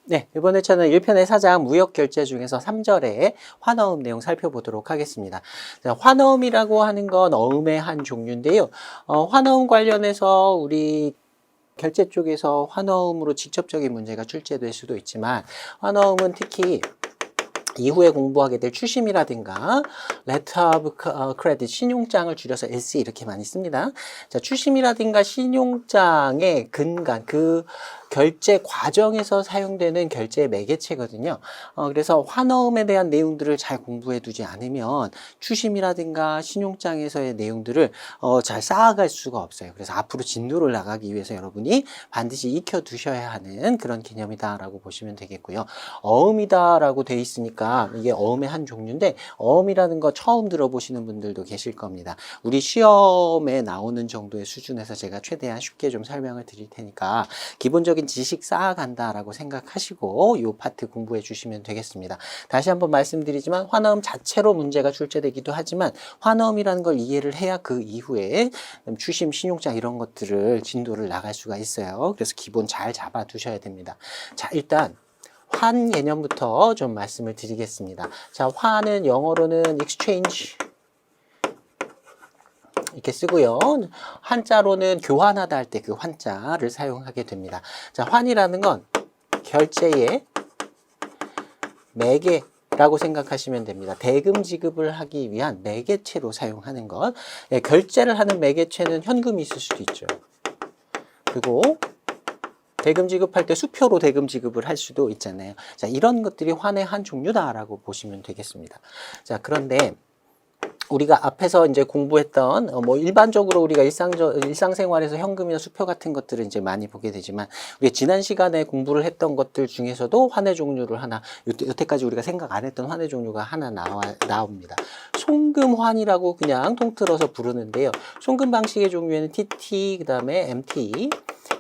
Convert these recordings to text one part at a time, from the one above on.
네, 이번 회차는 1편의 4장 무역결제 중에서 3절의 환어음 내용 살펴보도록 하겠습니다. 자, 환어음이라고 하는 건 어음의 한 종류인데요. 환어음 관련해서 우리 결제 쪽에서 환어음으로 직접적인 문제가 출제될 수도 있지만 환어음은 특히 이후에 공부하게 될 추심이라든가 Letter of Credit, 신용장을 줄여서 LC 이렇게 많이 씁니다. 자, 추심이라든가 신용장의 근간, 그 결제 과정에서 사용되는 결제 매개체거든요. 그래서 환어음에 대한 내용들을 잘 공부해 두지 않으면 추심이라든가 신용장에서의 내용들을 잘 쌓아갈 수가 없어요. 그래서 앞으로 진도를 나가기 위해서 여러분이 반드시 익혀 두셔야 하는 그런 개념이다라고 보시면 되겠고요. 어음이다라고 돼 있으니까 이게 어음의 한 종류인데 어음이라는 거 처음 들어보시는 분들도 계실 겁니다. 우리 시험에 나오는 정도의 수준에서 제가 최대한 쉽게 좀 설명을 드릴 테니까 기본적인 지식 쌓아간다라고 생각하시고 이 파트 공부해 주시면 되겠습니다. 다시 한번 말씀드리지만 환어음 자체로 문제가 출제되기도 하지만 환어음이라는 걸 이해를 해야 그 이후에 추심, 신용장 이런 것들을 진도를 나갈 수가 있어요. 그래서 기본 잘 잡아 두셔야 됩니다. 자, 일단 환 개념부터 좀 말씀을 드리겠습니다. 자, 환은 영어로는 exchange 이렇게 쓰고요. 한자로는 교환하다 할 때 그 환자를 사용하게 됩니다. 자, 환이라는 건 결제의 매개라고 생각하시면 됩니다. 대금 지급을 하기 위한 매개체로 사용하는 것. 예, 결제를 하는 매개체는 현금이 있을 수도 있죠. 그리고 대금 지급할 때 수표로 대금 지급을 할 수도 있잖아요. 자, 이런 것들이 환의 한 종류다라고 보시면 되겠습니다. 자, 그런데 우리가 앞에서 이제 공부했던 뭐 일반적으로 우리가 일상생활에서 현금이나 수표 같은 것들을 이제 많이 보게 되지만 우리가 지난 시간에 공부를 했던 것들 중에서도 환의 종류를 하나 여태까지 우리가 생각 안 했던 환의 종류가 하나 나옵니다. 송금환이라고 그냥 통틀어서 부르는데요. 송금 방식의 종류에는 TT, 그 다음에 MT,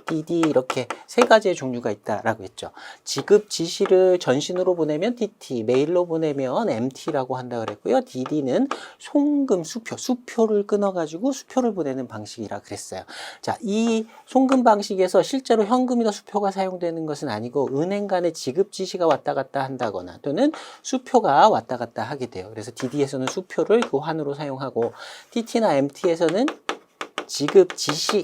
DD 이렇게 세 가지의 종류가 있다라고 했죠. 지급 지시를 전신으로 보내면 TT, 메일로 보내면 MT라고 한다 그랬고요. DD는 송금 수표를 끊어가지고 수표를 보내는 방식이라 그랬어요. 자, 이 송금 방식에서 실제로 현금이나 수표가 사용되는 것은 아니고 은행 간의 지급 지시가 왔다 갔다 한다거나 또는 수표가 왔다 갔다 하게 돼요. 그래서 DD에서는 수표를 그 환으로 사용하고 TT나 MT에서는 지급 지시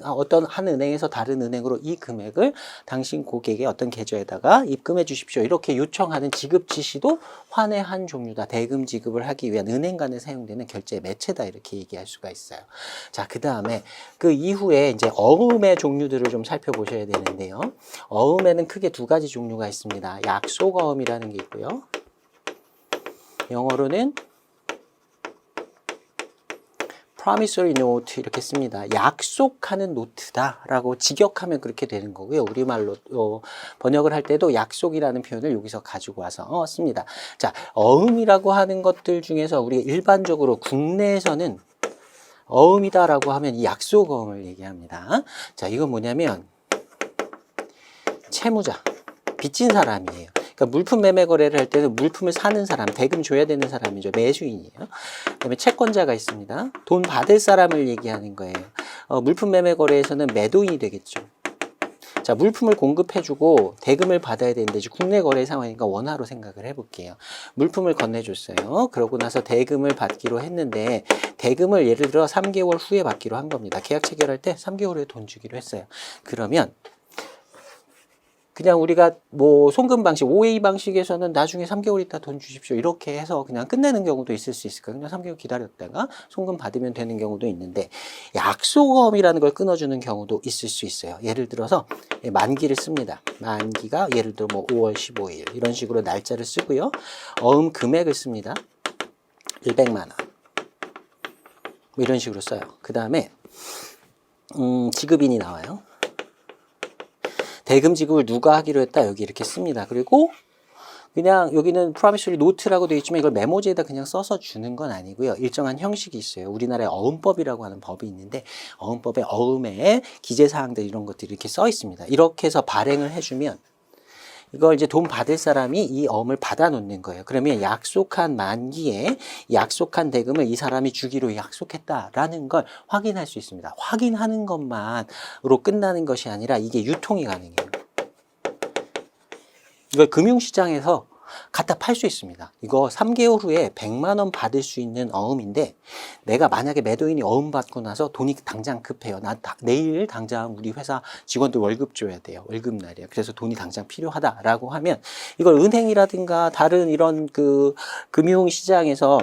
어떤 한 은행에서 다른 은행으로 이 금액을 당신 고객의 어떤 계좌에다가 입금해 주십시오. 이렇게 요청하는 지급 지시도 환의 한 종류다. 대금 지급을 하기 위한 은행 간에 사용되는 결제 매체다. 이렇게 얘기할 수가 있어요. 자, 그 다음에 그 이후에 이제 어음의 종류들을 좀 살펴보셔야 되는데요. 어음에는 크게 두 가지 종류가 있습니다. 약속어음이라는 게 있고요. 영어로는 promissory note 이렇게 씁니다. 약속하는 노트다라고 직역하면 그렇게 되는 거고요. 우리말로 번역을 할 때도 약속이라는 표현을 여기서 가지고 와서 씁니다. 자, 어음이라고 하는 것들 중에서 우리가 일반적으로 국내에서는 어음이다라고 하면 이 약속어음을 얘기합니다. 자, 이건 뭐냐면 채무자, 빚진 사람이에요. 그러니까 물품 매매 거래를 할 때는 물품을 사는 사람, 대금 줘야 되는 사람이죠. 매수인이에요. 그다음에 채권자가 있습니다. 돈 받을 사람을 얘기하는 거예요. 물품 매매 거래에서는 매도인이 되겠죠. 자, 물품을 공급해주고 대금을 받아야 되는데 이제 국내 거래 상황이니까 원화로 생각을 해볼게요. 물품을 건네줬어요. 그러고 나서 대금을 받기로 했는데 대금을 예를 들어 3개월 후에 받기로 한 겁니다. 계약 체결할 때 3개월 후에 돈 주기로 했어요. 그러면 그냥 우리가 뭐 송금 방식, OA 방식에서는 나중에 3개월 있다 돈 주십시오. 이렇게 해서 그냥 끝내는 경우도 있을 수 있을 거예요. 그냥 3개월 기다렸다가 송금 받으면 되는 경우도 있는데 약속어음이라는 걸 끊어주는 경우도 있을 수 있어요. 예를 들어서 만기를 씁니다. 만기가 예를 들어 뭐 5월 15일 이런 식으로 날짜를 쓰고요. 어음 금액을 씁니다. 100만 원. 뭐 이런 식으로 써요. 그 다음에 지급인이 나와요. 대금 지급을 누가 하기로 했다 여기 이렇게 씁니다. 그리고 그냥 여기는 promissory note라고 되어 있지만 이걸 메모지에다 그냥 써서 주는 건 아니고요. 일정한 형식이 있어요. 우리나라에 어음법이라고 하는 법이 있는데 어음법에 어음에 기재사항들 이런 것들이 이렇게 써 있습니다. 이렇게 해서 발행을 해주면 이걸 이제 돈 받을 사람이 이 어음을 받아 놓는 거예요. 그러면 약속한 만기에 약속한 대금을 이 사람이 주기로 약속했다라는 걸 확인할 수 있습니다. 확인하는 것만으로 끝나는 것이 아니라 이게 유통이 가능해요. 이걸 금융시장에서 갖다 팔 수 있습니다. 이거 3개월 후에 100만 원 받을 수 있는 어음인데 내가 만약에 매도인이 어음 받고 나서 돈이 당장 급해요. 내일 당장 우리 회사 직원들 월급 줘야 돼요. 월급날이야. 그래서 돈이 당장 필요하다라고 하면 이걸 은행이라든가 다른 이런 그 금융시장에서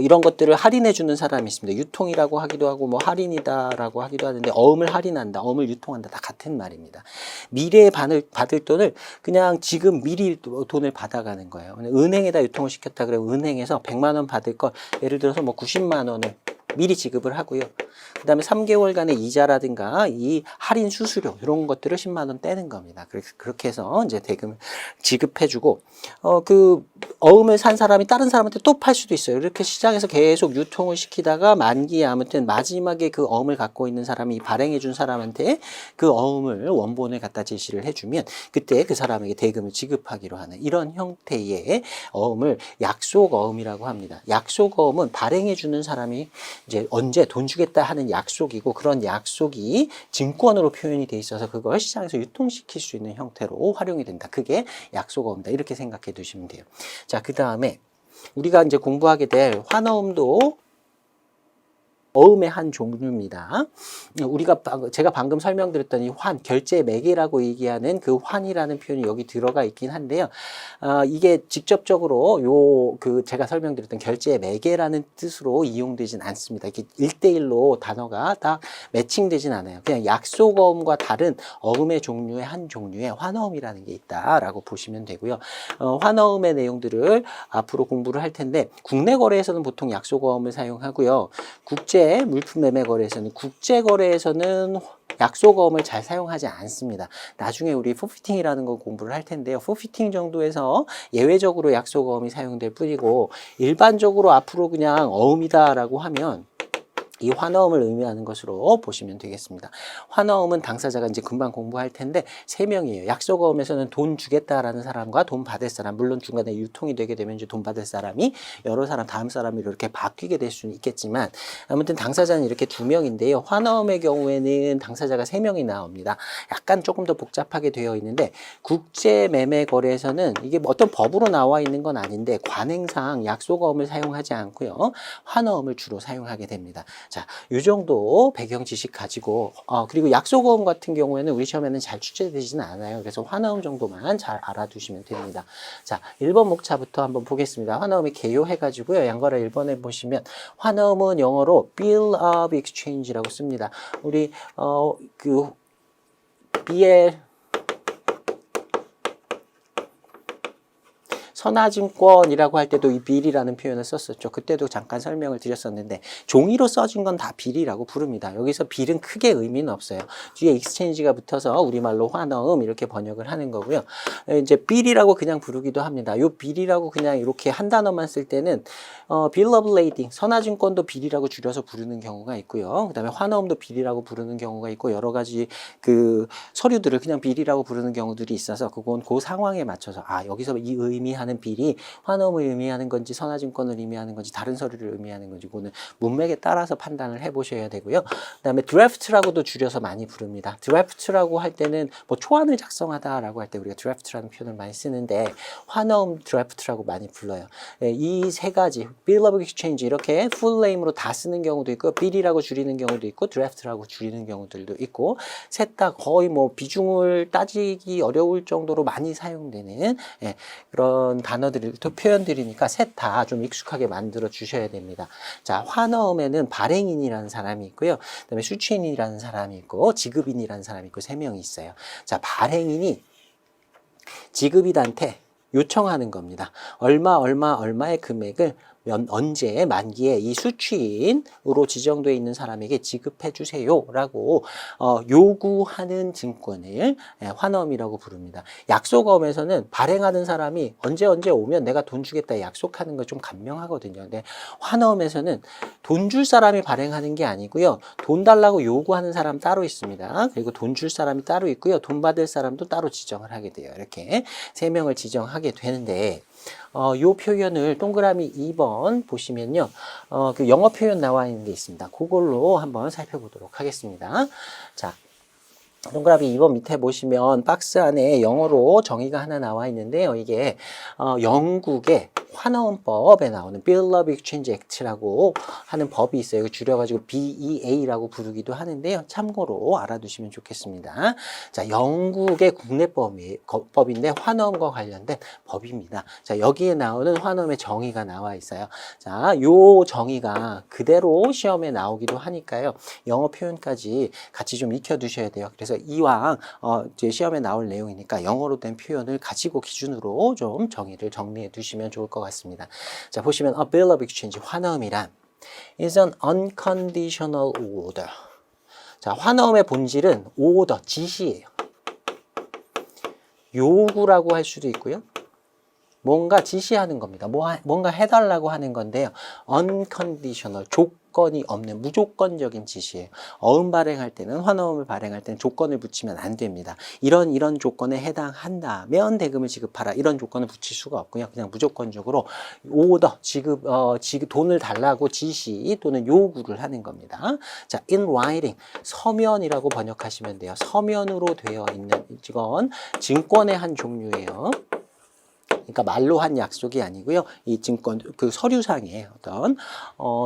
이런 것들을 할인해 주는 사람이 있습니다. 유통이라고 하기도 하고 뭐 할인이다라고 하기도 하는데 어음을 할인한다, 어음을 유통한다 다 같은 말입니다. 미래에 받을 돈을 그냥 지금 미리 돈을 받아가는 거예요. 은행에다 유통을 시켰다 그러면 은행에서 100만 원 받을 걸 예를 들어서 뭐 90만 원을 미리 지급을 하고요. 그 다음에 3개월간의 이자라든가 이 할인 수수료 이런 것들을 10만 원 떼는 겁니다. 그렇게 해서 이제 대금을 지급해주고 그 어음을 산 사람이 다른 사람한테 또 팔 수도 있어요. 이렇게 시장에서 계속 유통을 시키다가 만기에 아무튼 마지막에 그 어음을 갖고 있는 사람이 발행해준 사람한테 그 어음을 원본을 갖다 제시를 해주면 그때 그 사람에게 대금을 지급하기로 하는 이런 형태의 어음을 약속어음이라고 합니다. 약속어음은 발행해주는 사람이 이제 언제 돈 주겠다 하는 약속이고 그런 약속이 증권으로 표현이 돼 있어서 그걸 시장에서 유통시킬 수 있는 형태로 활용이 된다. 그게 약속어음이다. 이렇게 생각해 두시면 돼요. 자, 그 다음에 우리가 이제 공부하게 될 환어음도 어음의 한 종류입니다. 제가 방금 설명드렸던 이 결제 매개라고 얘기하는 그 환이라는 표현이 여기 들어가 있긴 한데요. 이게 직접적으로 제가 설명드렸던 결제 매개라는 뜻으로 이용되진 않습니다. 이렇게 1대1로 단어가 딱 매칭되진 않아요. 그냥 약속어음과 다른 어음의 종류의 한 종류의 환어음이라는 게 있다라고 보시면 되고요. 환어음의 내용들을 앞으로 공부를 할 텐데 국내 거래에서는 보통 약속어음을 사용하고요. 국제 물품 매매 거래에서는 국제 거래에서는 약속어음을 잘 사용하지 않습니다. 나중에 우리 포피팅이라는 거 공부를 할 텐데요. 포피팅 정도에서 예외적으로 약속어음이 사용될 뿐이고 일반적으로 앞으로 그냥 어음이다라고 하면 이 환어음을 의미하는 것으로 보시면 되겠습니다. 환어음은 당사자가 이제 금방 공부할 텐데 3명이에요. 약속어음에서는 돈 주겠다라는 사람과 돈 받을 사람, 물론 중간에 유통이 되게 되면 이제 돈 받을 사람이 여러 사람, 다음 사람이 이렇게 바뀌게 될 수는 있겠지만 아무튼 당사자는 이렇게 2명인데요. 환어음의 경우에는 당사자가 3명이 나옵니다. 약간 조금 더 복잡하게 되어 있는데 국제 매매 거래에서는 이게 어떤 법으로 나와 있는 건 아닌데 관행상 약속어음을 사용하지 않고요. 환어음을 주로 사용하게 됩니다. 자, 이 정도 배경 지식 가지고 그리고 약속어음 같은 경우에는 우리 시험에는 잘 출제되지는 않아요. 그래서 환어음 정도만 잘 알아두시면 됩니다. 자, 1번 목차부터 한번 보겠습니다. 환어음이 개요해가지고요. 양거래 1번에 보시면 환어음은 영어로 Bill of Exchange라고 씁니다. 우리 BL 선화증권이라고 할 때도 이 빌이라는 표현을 썼었죠. 그때도 잠깐 설명을 드렸었는데 종이로 써진 건 다 빌이라고 부릅니다. 여기서 빌은 크게 의미는 없어요. 뒤에 익스체인지가 붙어서 우리말로 환어음 이렇게 번역을 하는 거고요. 이제 빌이라고 그냥 부르기도 합니다. 요 빌이라고 그냥 이렇게 한 단어만 쓸 때는 Bill of Lading, 선화증권도 빌이라고 줄여서 부르는 경우가 있고요. 그다음에 환어음도 빌이라고 부르는 경우가 있고 여러 가지 그 서류들을 그냥 빌이라고 부르는 경우들이 있어서 그건 그 상황에 맞춰서 여기서 이 의미하는 빌이 환어음을 의미하는 건지 선화증권을 의미하는 건지 다른 서류를 의미하는 건지 그거는 문맥에 따라서 판단을 해보셔야 되고요. 그다음에 드래프트라고도 줄여서 많이 부릅니다. 드래프트라고 할 때는 뭐 초안을 작성하다라고 할 때 우리가 드래프트라는 표현을 많이 쓰는데 환어음 드래프트라고 많이 불러요. 이 3가지 Bill of Exchange 이렇게 풀 네임으로 다 쓰는 경우도 있고 빌이라고 줄이는 경우도 있고 드래프트라고 줄이는 경우들도 있고 셋 다 거의 뭐 비중을 따지기 어려울 정도로 많이 사용되는 그런 단어들이 또 표현들이니까 셋 다 좀 익숙하게 만들어 주셔야 됩니다. 자, 환어음에는 발행인이라는 사람이 있고요. 그다음에 수취인이라는 사람이 있고 지급인이라는 사람이 있고 3명이 있어요. 자, 발행인이 지급인한테 요청하는 겁니다. 얼마의 금액을 언제 만기에 이 수취인으로 지정되어 있는 사람에게 지급해 주세요 라고 요구하는 증권을 환어음이라고 부릅니다. 약속어음에서는 발행하는 사람이 언제 오면 내가 돈 주겠다 약속하는 거 좀 간명하거든요. 근데 환어음에서는 돈 줄 사람이 발행하는 게 아니고요. 돈 달라고 요구하는 사람 따로 있습니다. 그리고 돈 줄 사람이 따로 있고요. 돈 받을 사람도 따로 지정을 하게 돼요. 이렇게 3명을 지정하게 되는데 요 표현을 동그라미 2번 보시면요. 그 영어 표현 나와 있는 게 있습니다. 그걸로 한번 살펴보도록 하겠습니다. 자, 동그라미 2번 밑에 보시면 박스 안에 영어로 정의가 하나 나와 있는데요. 이게 영국의 환원법에 나오는 Bill of Exchange Act라고 하는 법이 있어요. 줄여가지고 BEA라고 부르기도 하는데요. 참고로 알아두시면 좋겠습니다. 자, 영국의 국내법인데 환원과 관련된 법입니다. 자, 여기에 나오는 환원의 정의가 나와 있어요. 자, 요 정의가 그대로 시험에 나오기도 하니까요. 영어 표현까지 같이 좀 익혀두셔야 돼요. 그래서 이왕 이제 시험에 나올 내용이니까 영어로 된 표현을 가지고 기준으로 좀 정의를 정리해 두시면 좋을 것 같습니다. 자, 보시면 A Bill of Exchange, 환음이란 is an unconditional order. 자, 환음의 본질은 order, 지시예요. 요구라고 할 수도 있고요. 뭔가 지시하는 겁니다. 뭔가 해달라고 하는 건데요. unconditional, 조건이 없는 무조건적인 지시예요. 어음 발행할 때는, 환어음을 발행할 때는 조건을 붙이면 안 됩니다. 이런 조건에 해당한다면 대금을 지급하라. 이런 조건을 붙일 수가 없고요. 그냥 무조건적으로 오더, 돈을 달라고 지시 또는 요구를 하는 겁니다. 자, in writing, 서면이라고 번역하시면 돼요. 서면으로 되어 있는 이건 증권의 한 종류예요. 그러니까 말로 한 약속이 아니고요. 이 증권 그 서류상에 어떤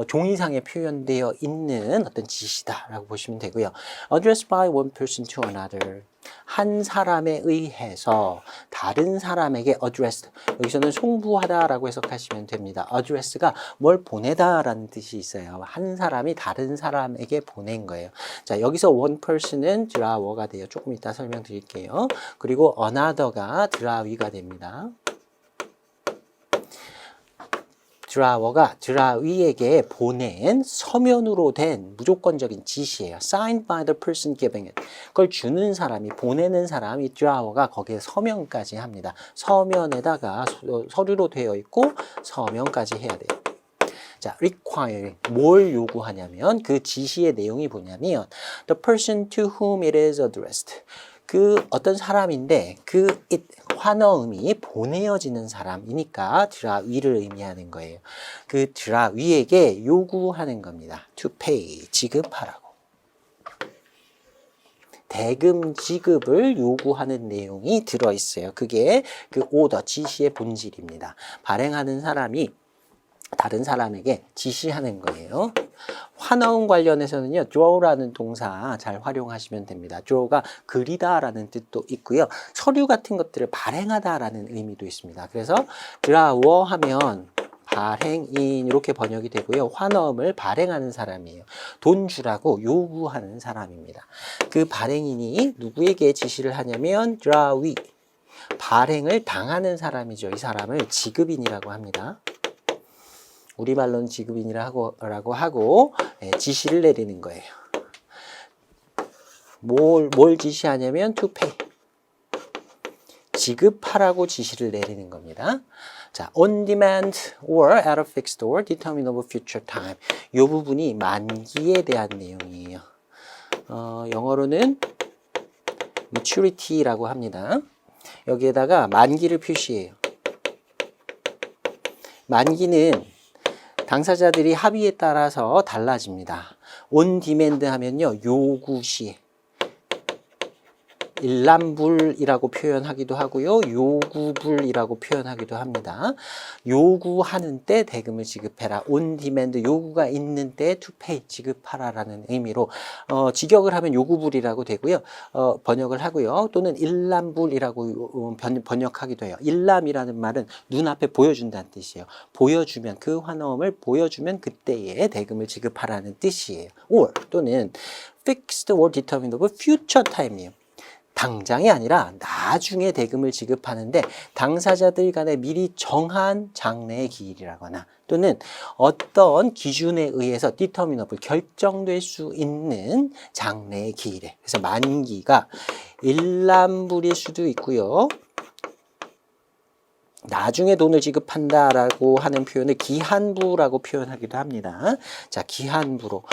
종이상에 표현되어 있는 어떤 지시다라고 보시면 되고요. Addressed by one person to another. 한 사람에 의해서 다른 사람에게 addressed. 여기서는 송부하다라고 해석하시면 됩니다. address가 뭘 보내다라는 뜻이 있어요. 한 사람이 다른 사람에게 보낸 거예요. 자, 여기서 one person은 drawer가 돼요. 조금 이따 설명드릴게요. 그리고 another가 drawy가 됩니다. 드라워가 드라위에게 보낸 서면으로 된 무조건적인 지시예요. Signed by the person giving it. 그걸 주는 사람이, 보내는 사람이 드라워가 거기에 서명까지 합니다. 서면에다가 서류로 되어 있고 서명까지 해야 돼요. 자, require, 뭘 요구하냐면 그 지시의 내용이 뭐냐면 the person to whom it is addressed. 그 어떤 사람인데 그 it, 환어음이 보내어지는 사람이니까 드라위를 의미하는 거예요. 그 드라위에게 요구하는 겁니다. to pay, 지급하라고. 대금 지급을 요구하는 내용이 들어있어요. 그게 그 오더, 지시의 본질입니다. 발행하는 사람이 다른 사람에게 지시하는 거예요. 환어음 관련해서는요, draw라는 동사 잘 활용하시면 됩니다. draw가 그리다라는 뜻도 있고요. 서류 같은 것들을 발행하다라는 의미도 있습니다. 그래서 drawer 하면 발행인 이렇게 번역이 되고요. 환어음을 발행하는 사람이에요. 돈 주라고 요구하는 사람입니다. 그 발행인이 누구에게 지시를 하냐면 drawy, 발행을 당하는 사람이죠. 이 사람을 지급인이라고 합니다. 우리말로는 지급인이라고 하고 지시를 내리는 거예요. 뭘 지시하냐면 to pay. 지급하라고 지시를 내리는 겁니다. 자, on demand or at a fixed or determinable future time. 이 부분이 만기에 대한 내용이에요. 영어로는 maturity라고 합니다. 여기에다가 만기를 표시해요. 만기는 당사자들이 합의에 따라서 달라집니다. on demand 하면요, 요구 시. 일람불이라고 표현하기도 하고요. 요구불이라고 표현하기도 합니다. 요구하는 때 대금을 지급해라. on demand, 요구가 있는 때 to pay, 지급하라라는 의미로 직역을 하면 요구불이라고 되고요. 번역을 하고요. 또는 일람불이라고 번역하기도 해요. 일람이라는 말은 눈앞에 보여준다는 뜻이에요. 보여주면, 그 환어음을 보여주면 그때에 대금을 지급하라는 뜻이에요. or 또는 fixed or determinable future time이에요. 당장이 아니라 나중에 대금을 지급하는데 당사자들 간에 미리 정한 장래의 기일이라거나 또는 어떤 기준에 의해서 determinable, 결정될 수 있는 장래의 기일에. 그래서 만기가 일람불일 수도 있고요. 나중에 돈을 지급한다라고 하는 표현을 기한부라고 표현하기도 합니다. 자, 기한부로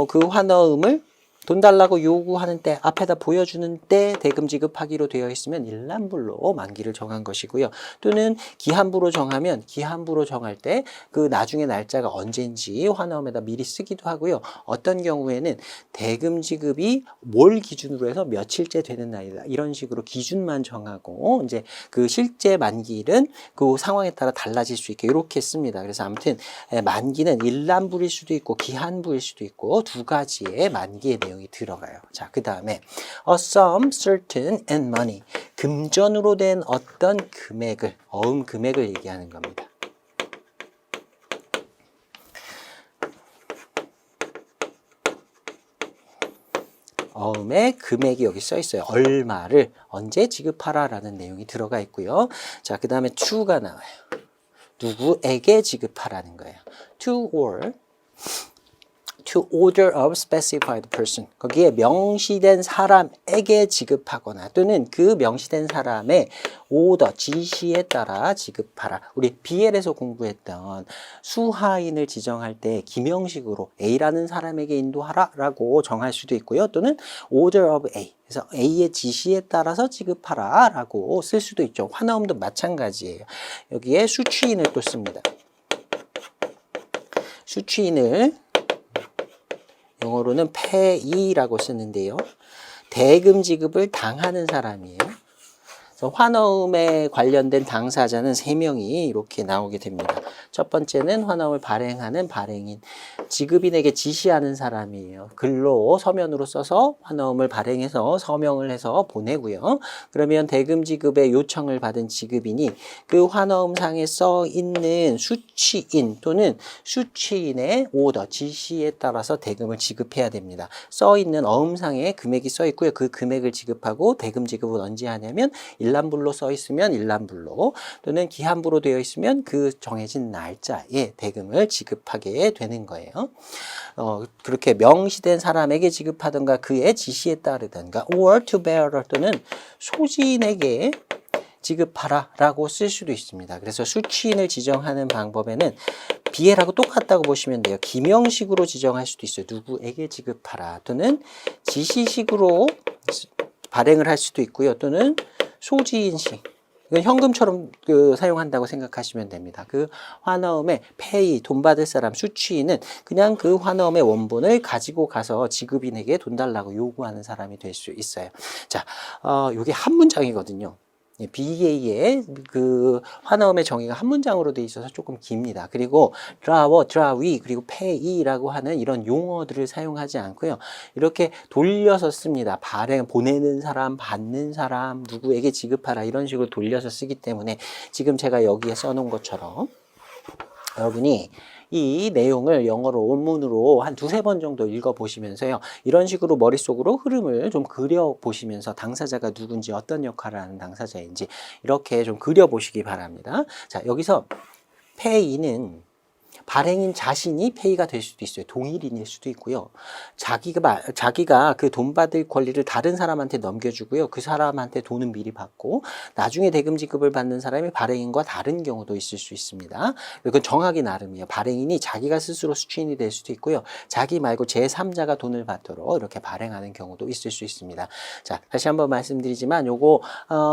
그 환어음을 돈 달라고 요구하는 때, 앞에다 보여주는 때 대금 지급하기로 되어 있으면 일란불로 만기를 정한 것이고요. 또는 기한부로 정하면 기한부로 정할 때 그 나중에 날짜가 언제인지 환화음에다 미리 쓰기도 하고요. 어떤 경우에는 대금 지급이 뭘 기준으로 해서 며칠째 되는 날이다. 이런 식으로 기준만 정하고 이제 그 실제 만기일은 그 상황에 따라 달라질 수 있게 이렇게 씁니다. 그래서 아무튼 만기는 일란불일 수도 있고 기한부일 수도 있고 두 가지의 만기의 내용이 들어가요. 자, 그 다음에 a sum, certain, and money. 금전으로 된 어떤 금액을, 어음 금액을 얘기하는 겁니다. 어음의 금액이 여기 써 있어요. 얼마를 언제 지급하라 라는 내용이 들어가 있고요. 자, 그 다음에 to가 나와요. 누구에게 지급하라는 거예요. to order of specified person. 거기에 명시된 사람에게 지급하거나 또는 그 명시된 사람의 order, 지시에 따라 지급하라. 우리 BL에서 공부했던 수하인을 지정할 때 기명식으로 A라는 사람에게 인도하라 라고 정할 수도 있고요. 또는 order of A. 그래서 A의 지시에 따라서 지급하라 라고 쓸 수도 있죠. 환화음도 마찬가지예요. 여기에 수취인을 또 씁니다. 수취인을 영어로는 pay라고 쓰는데요. 대금 지급을 당하는 사람이에요. 그래서 환어음에 관련된 당사자는 3명이 이렇게 나오게 됩니다. 첫 번째는 환어음을 발행하는 발행인, 지급인에게 지시하는 사람이에요. 글로 서면으로 써서 환어음을 발행해서 서명을 해서 보내고요. 그러면 대금 지급의 요청을 받은 지급인이 그 환어음상에 써 있는 수취인 또는 수취인의 오더, 지시에 따라서 대금을 지급해야 됩니다. 써 있는 어음상에 금액이 써 있고요. 그 금액을 지급하고 대금 지급은 언제 하냐면 일란불로 써 있으면 일란불로 또는 기한부로 되어 있으면 그 정해진 날짜에 대금을 지급하게 되는 거예요. 그렇게 명시된 사람에게 지급하든가 그의 지시에 따르든가 or to bearer 또는 소지인에게 지급하라 라고 쓸 수도 있습니다. 그래서 수취인을 지정하는 방법에는 BL하고 똑같다고 보시면 돼요. 기명식으로 지정할 수도 있어요. 누구에게 지급하라 또는 지시식으로 발행을 할 수도 있고요. 또는 소지인식, 이건 현금처럼 사용한다고 생각하시면 됩니다. 그 환어음의 pay, 돈 받을 사람, 수취인은 그냥 그 환어음의 원본을 가지고 가서 지급인에게 돈 달라고 요구하는 사람이 될 수 있어요. 자, 이게 한 문장이거든요. BA의 그 환어음의 정의가 한 문장으로 되어 있어서 조금 깁니다. 그리고 draw, drawy, 그리고 pay라고 하는 이런 용어들을 사용하지 않고요. 이렇게 돌려서 씁니다. 발행, 보내는 사람, 받는 사람, 누구에게 지급하라 이런 식으로 돌려서 쓰기 때문에 지금 제가 여기에 써놓은 것처럼 여러분이 이 내용을 영어로 원문으로 한 2-3번 정도 읽어보시면서요. 이런 식으로 머릿속으로 흐름을 좀 그려보시면서 당사자가 누군지 어떤 역할을 하는 당사자인지 이렇게 좀 그려보시기 바랍니다. 자, 여기서 pay는 발행인 자신이 페이가 될 수도 있어요. 동일인일 수도 있고요. 자기가 그 돈 받을 권리를 다른 사람한테 넘겨주고요. 그 사람한테 돈은 미리 받고 나중에 대금 지급을 받는 사람이 발행인과 다른 경우도 있을 수 있습니다. 이건 정하기 나름이에요. 발행인이 자기가 스스로 수취인이 될 수도 있고요. 자기 말고 제3자가 돈을 받도록 이렇게 발행하는 경우도 있을 수 있습니다. 자, 다시 한번 말씀드리지만 요거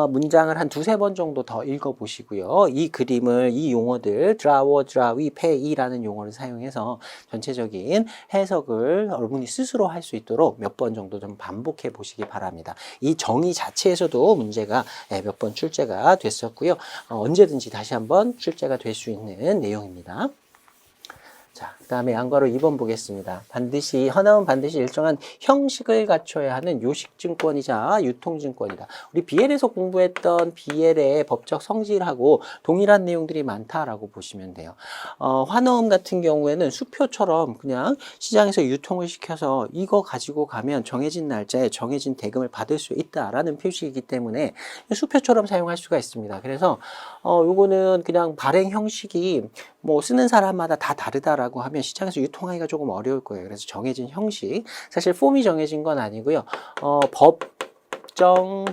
문장을 한 2-3번 정도 더 읽어보시고요. 이 그림을, 이 용어들 draw, drawy, pay 라는 용어를 사용해서 전체적인 해석을 여러분이 스스로 할 수 있도록 몇 번 정도 좀 반복해 보시기 바랍니다. 이 정의 자체에서도 문제가 몇 번 출제가 됐었고요. 언제든지 다시 한번 출제가 될 수 있는 내용입니다. 자, 그 다음에 양과로 2번 보겠습니다. 헌화은 반드시 일정한 형식을 갖춰야 하는 요식증권이자 유통증권이다. 우리 BL에서 공부했던 BL의 법적 성질하고 동일한 내용들이 많다라고 보시면 돼요. 환어음 같은 경우에는 수표처럼 그냥 시장에서 유통을 시켜서 이거 가지고 가면 정해진 날짜에 정해진 대금을 받을 수 있다라는 표시이기 때문에 수표처럼 사용할 수가 있습니다. 그래서 요거는 그냥 발행 형식이 뭐 쓰는 사람마다 다 다르다라고 하면 시장에서 유통하기가 조금 어려울 거예요. 그래서 정해진 형식, 사실 폼이 정해진 건 아니고요. 법정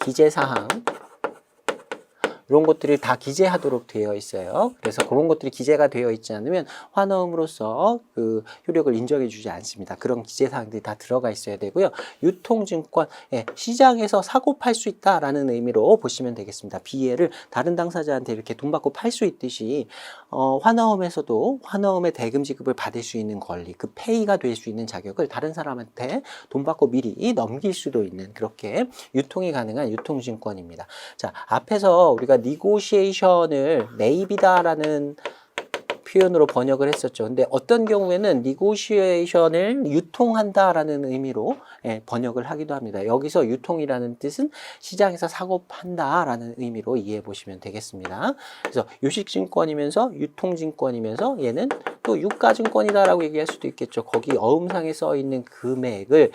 기재사항 이런 것들이 다 기재하도록 되어 있어요. 그래서 그런 것들이 기재가 되어 있지 않으면 환어음으로서 그 효력을 인정해 주지 않습니다. 그런 기재 사항들이 다 들어가 있어야 되고요. 유통증권, 예, 시장에서 사고 팔 수 있다라는 의미로 보시면 되겠습니다. BL을 다른 당사자한테 이렇게 돈 받고 팔 수 있듯이 환어음에서도 환어음의 대금 지급을 받을 수 있는 권리, 그 페이가 될 수 있는 자격을 다른 사람한테 돈 받고 미리 넘길 수도 있는 그렇게 유통이 가능한 유통증권입니다. 자, 앞에서 우리가 negotiation을 매입이다라는 표현으로 번역을 했었죠. 근데 어떤 경우에는 negotiation을 유통한다라는 의미로 번역을 하기도 합니다. 여기서 유통이라는 뜻은 시장에서 사고 판다라는 의미로 이해해 보시면 되겠습니다. 그래서 유식증권이면서 유통증권이면서 얘는 또 유가증권이다라고 얘기할 수도 있겠죠. 거기 어음상에 써 있는 금액을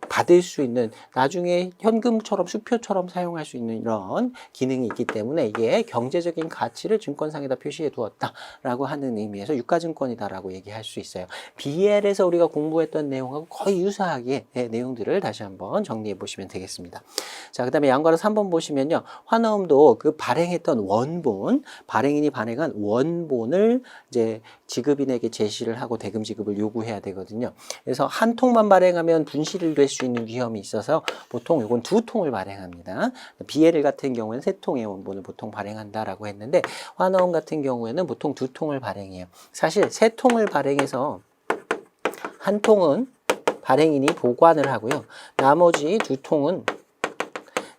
받을 수 있는 나중에 현금처럼 수표처럼 사용할 수 있는 이런 기능이 있기 때문에 이게 경제적인 가치를 증권상에다 표시해 두었다라고 하는 의미에서 유가증권이다라고 얘기할 수 있어요. BL에서 우리가 공부했던 내용하고 거의 유사하게 내용들을 다시 한번 정리해 보시면 되겠습니다. 자, 그다음에 양괄호 3번 보시면요. 환어음도 그 발행했던 원본, 발행인이 발행한 원본을 이제 지급인에게 제시를 하고 대금 지급을 요구해야 되거든요. 그래서 한 통만 발행하면 분실이 될 수 있는 위험이 있어서 보통 이건 두 통을 발행합니다. BL 같은 경우에는 세 통의 원본을 보통 발행한다라고 했는데 환어음 같은 경우에는 보통 두 통을 발행해요. 사실 세 통을 발행해서 한 통은 발행인이 보관을 하고요. 나머지 두 통은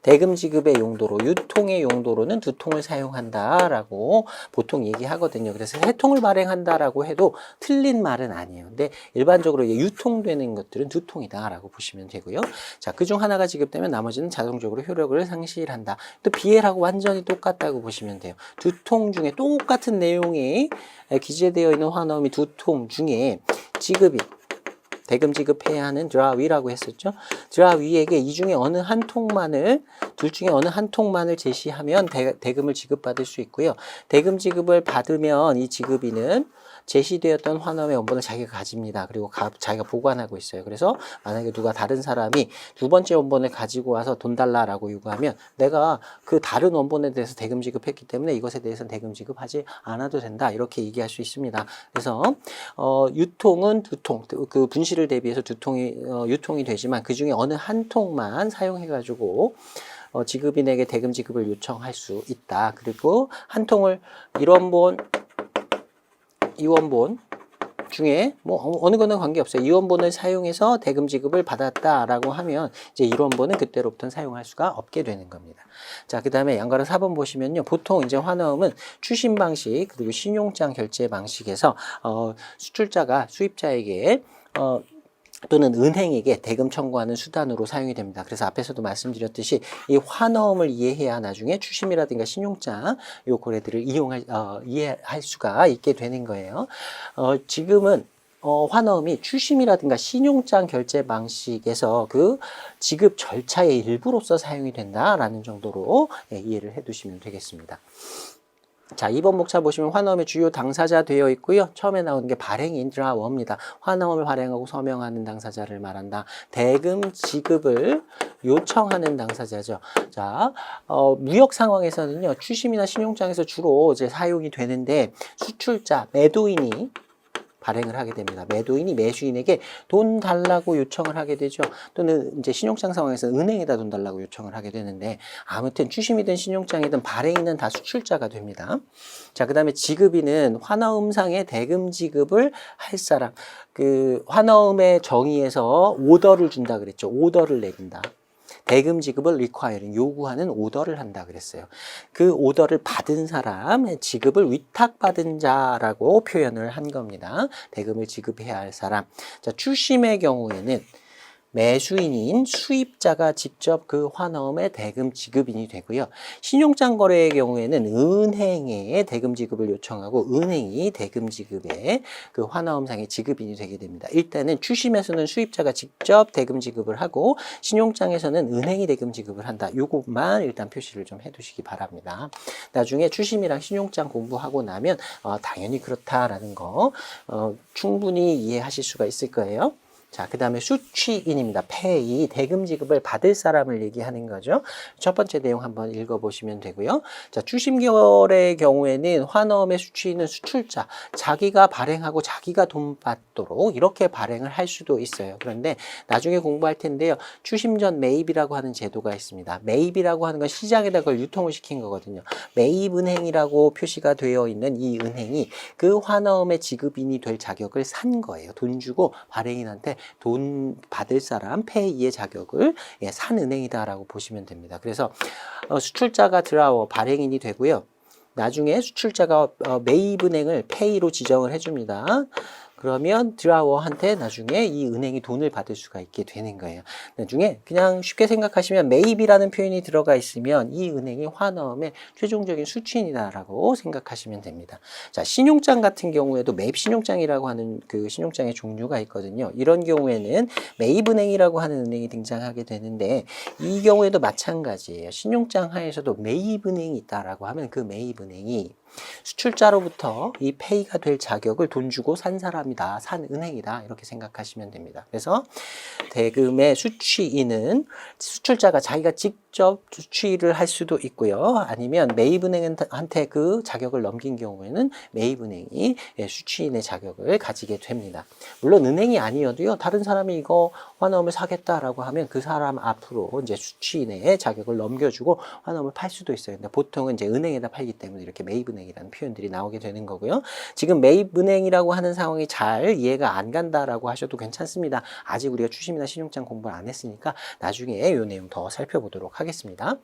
대금 지급의 용도로, 유통의 용도로는 두 통을 사용한다라고 보통 얘기하거든요. 그래서 세 통을 발행한다라고 해도 틀린 말은 아니에요. 근데 일반적으로 유통되는 것들은 두 통이다라고 보시면 되고요. 자, 그중 하나가 지급되면 나머지는 자동적으로 효력을 상실한다. 또 BL하고 완전히 똑같다고 보시면 돼요. 두 통 중에 똑같은 내용이 기재되어 있는 환어음이 두 통 중에 지급이 대금 지급해야 하는 드라위라고 했었죠. 드라위에게 이 중에 어느 한 통만을, 둘 중에 어느 한 통만을 제시하면 대금을 지급받을 수 있고요. 대금 지급을 받으면 이 지급인은 제시되었던 환어음의 원본을 자기가 가집니다. 그리고 자기가 보관하고 있어요. 그래서 만약에 누가 다른 사람이 두 번째 원본을 가지고 와서 돈 달라라고 요구하면 내가 그 다른 원본에 대해서 대금 지급했기 때문에 이것에 대해서는 대금 지급하지 않아도 된다. 이렇게 얘기할 수 있습니다. 그래서 유통은 두 통, 그 분실을 대비해서 두 통이 유통이 되지만 그 중에 어느 한 통만 사용해가지고 지급인에게 대금 지급을 요청할 수 있다. 그리고 한 통을 1원본, 2원본 중에 뭐 어느 거는 관계없어요. 2원본을 사용해서 대금 지급을 받았다라고 하면 이제 1원본은 그때로부터는 사용할 수가 없게 되는 겁니다. 자, 그다음에 양괄호 4번 보시면요. 보통 이제 환어음은 추심 방식 그리고 신용장 결제 방식에서 수출자가 수입자에게 또는 은행에게 대금 청구하는 수단으로 사용이 됩니다. 그래서 앞에서도 말씀드렸듯이 이 환어음을 이해해야 나중에 추심이라든가 신용장 요 고래들을 이해할 수가 있게 되는 거예요. 지금은 환어음이 추심이라든가 신용장 결제 방식에서 그 지급 절차의 일부로서 사용이 된다라는 정도로 이해를 해 두시면 되겠습니다. 자, 2번 목차 보시면 환어음의 주요 당사자 되어 있고요. 처음에 나오는 게 발행인 드라워입니다. 환어음을 발행하고 서명하는 당사자를 말한다. 대금 지급을 요청하는 당사자죠. 자, 무역 상황에서는요. 추심이나 신용장에서 주로 이제 사용이 되는데 수출자, 매도인이 발행을 하게 됩니다. 매도인이 매수인에게 돈 달라고 요청을 하게 되죠. 또는 이제 신용장 상황에서 은행에다 돈 달라고 요청을 하게 되는데 아무튼 추심이든 신용장이든 발행인은 다 수출자가 됩니다. 자, 그다음에 지급인은 환어음상의 대금 지급을 할 사람. 그 환어음의 정의에서 오더를 준다 그랬죠. 오더를 내린다. 대금 지급을 requiring, 요구하는 오더를 한다 그랬어요. 그 오더를 받은 사람, 지급을 위탁받은 자라고 표현을 한 겁니다. 대금을 지급해야 할 사람. 자, 추심의 경우에는 매수인인 수입자가 직접 그 환어음의 대금 지급인이 되고요. 신용장 거래의 경우에는 은행에 대금 지급을 요청하고 은행이 대금 지급에 그 환어음상의 지급인이 되게 됩니다. 일단은 추심에서는 수입자가 직접 대금 지급을 하고 신용장에서는 은행이 대금 지급을 한다. 요것만 일단 표시를 좀 해두시기 바랍니다. 나중에 추심이랑 신용장 공부하고 나면 당연히 그렇다라는 거 충분히 이해하실 수가 있을 거예요. 자, 그 다음에 수취인입니다. 페이, 대금 지급을 받을 사람을 얘기하는 거죠. 첫 번째 내용 한번 읽어보시면 되고요. 자, 주심결의 경우에는 환어음의 수취인은 수출자, 자기가 발행하고 자기가 돈 받도록 이렇게 발행을 할 수도 있어요. 그런데 나중에 공부할 텐데요. 추심전 매입이라고 하는 제도가 있습니다. 매입이라고 하는 건 시장에다 그걸 유통을 시킨 거거든요. 매입은행이라고 표시가 되어 있는 이 은행이 그 환어음의 지급인이 될 자격을 산 거예요. 돈 주고 발행인한테 돈 받을 사람 페이의 자격을 산 은행이다라고 보시면 됩니다. 그래서 수출자가 드라워 발행인이 되고요. 나중에 수출자가 매입은행을 페이로 지정을 해줍니다. 그러면 드라워한테 나중에 이 은행이 돈을 받을 수가 있게 되는 거예요. 나중에 그냥 쉽게 생각하시면 매입이라는 표현이 들어가 있으면 이 은행이 환어음의 최종적인 수취인이다라고 생각하시면 됩니다. 자, 신용장 같은 경우에도 매입 신용장이라고 하는 그 신용장의 종류가 있거든요. 이런 경우에는 매입은행이라고 하는 은행이 등장하게 되는데 이 경우에도 마찬가지예요. 신용장 하에서도 매입은행이 있다라고 하면 그 매입은행이 수출자로부터 이 페이가 될 자격을 돈 주고 산 사람이다, 산 은행이다 이렇게 생각하시면 됩니다. 그래서 대금의 수취인은 수출자가 자기가 직접 수취를 할 수도 있고요. 아니면 매입은행한테 그 자격을 넘긴 경우에는 매입은행이 수취인의 자격을 가지게 됩니다. 물론 은행이 아니어도요. 다른 사람이 이거 환어음을 사겠다라고 하면 그 사람 앞으로 이제 수취인의 자격을 넘겨주고 환어음을 팔 수도 있어요. 근데 보통은 이제 은행에다 팔기 때문에 이렇게 매입은행이라는 표현들이 나오게 되는 거고요. 지금 매입은행이라고 하는 상황이 잘 이해가 안 간다라고 하셔도 괜찮습니다. 아직 우리가 추심이나 신용장 공부를 안 했으니까 나중에 이 내용 더 살펴보도록 하겠습니다.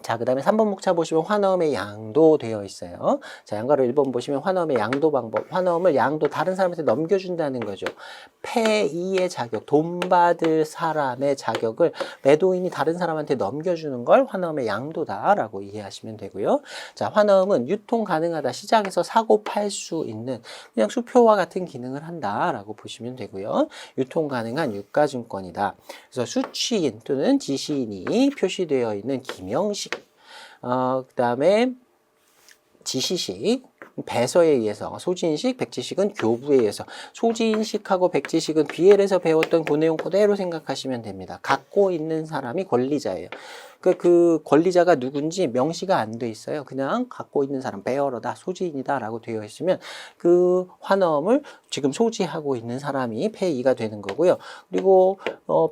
자, 그 다음에 3번 목차 보시면 환어음의 양도 되어 있어요. 자, 양가로 1번 보시면 환어음의 양도 방법. 환어음을 양도 다른 사람한테 넘겨준다는 거죠. 페이의 자격, 돈 받을 사람의 자격을 매도인이 다른 사람한테 넘겨주는 걸 환어음의 양도다라고 이해하시면 되고요. 자, 환어음은 유통 가능하다. 시장에서 사고 팔 수 있는 그냥 수표와 같은 기능을 한다라고 보시면 되고요. 유통 가능한 유가증권이다. 그래서 수취인 또는 지시인이 표시되어 있는 기명식 그 다음에 지시식, 배서에 의해서 소지인식, 백지식은 교부에 의해서 소지인식하고 백지식은 BL에서 배웠던 그 내용 그대로 생각하시면 됩니다. 갖고 있는 사람이 권리자예요. 그 권리자가 누군지 명시가 안 돼 있어요. 그냥 갖고 있는 사람, 베어러다, 소지인이다 라고 되어 있으면 그 환어음을 지금 소지하고 있는 사람이 페이가 되는 거고요. 그리고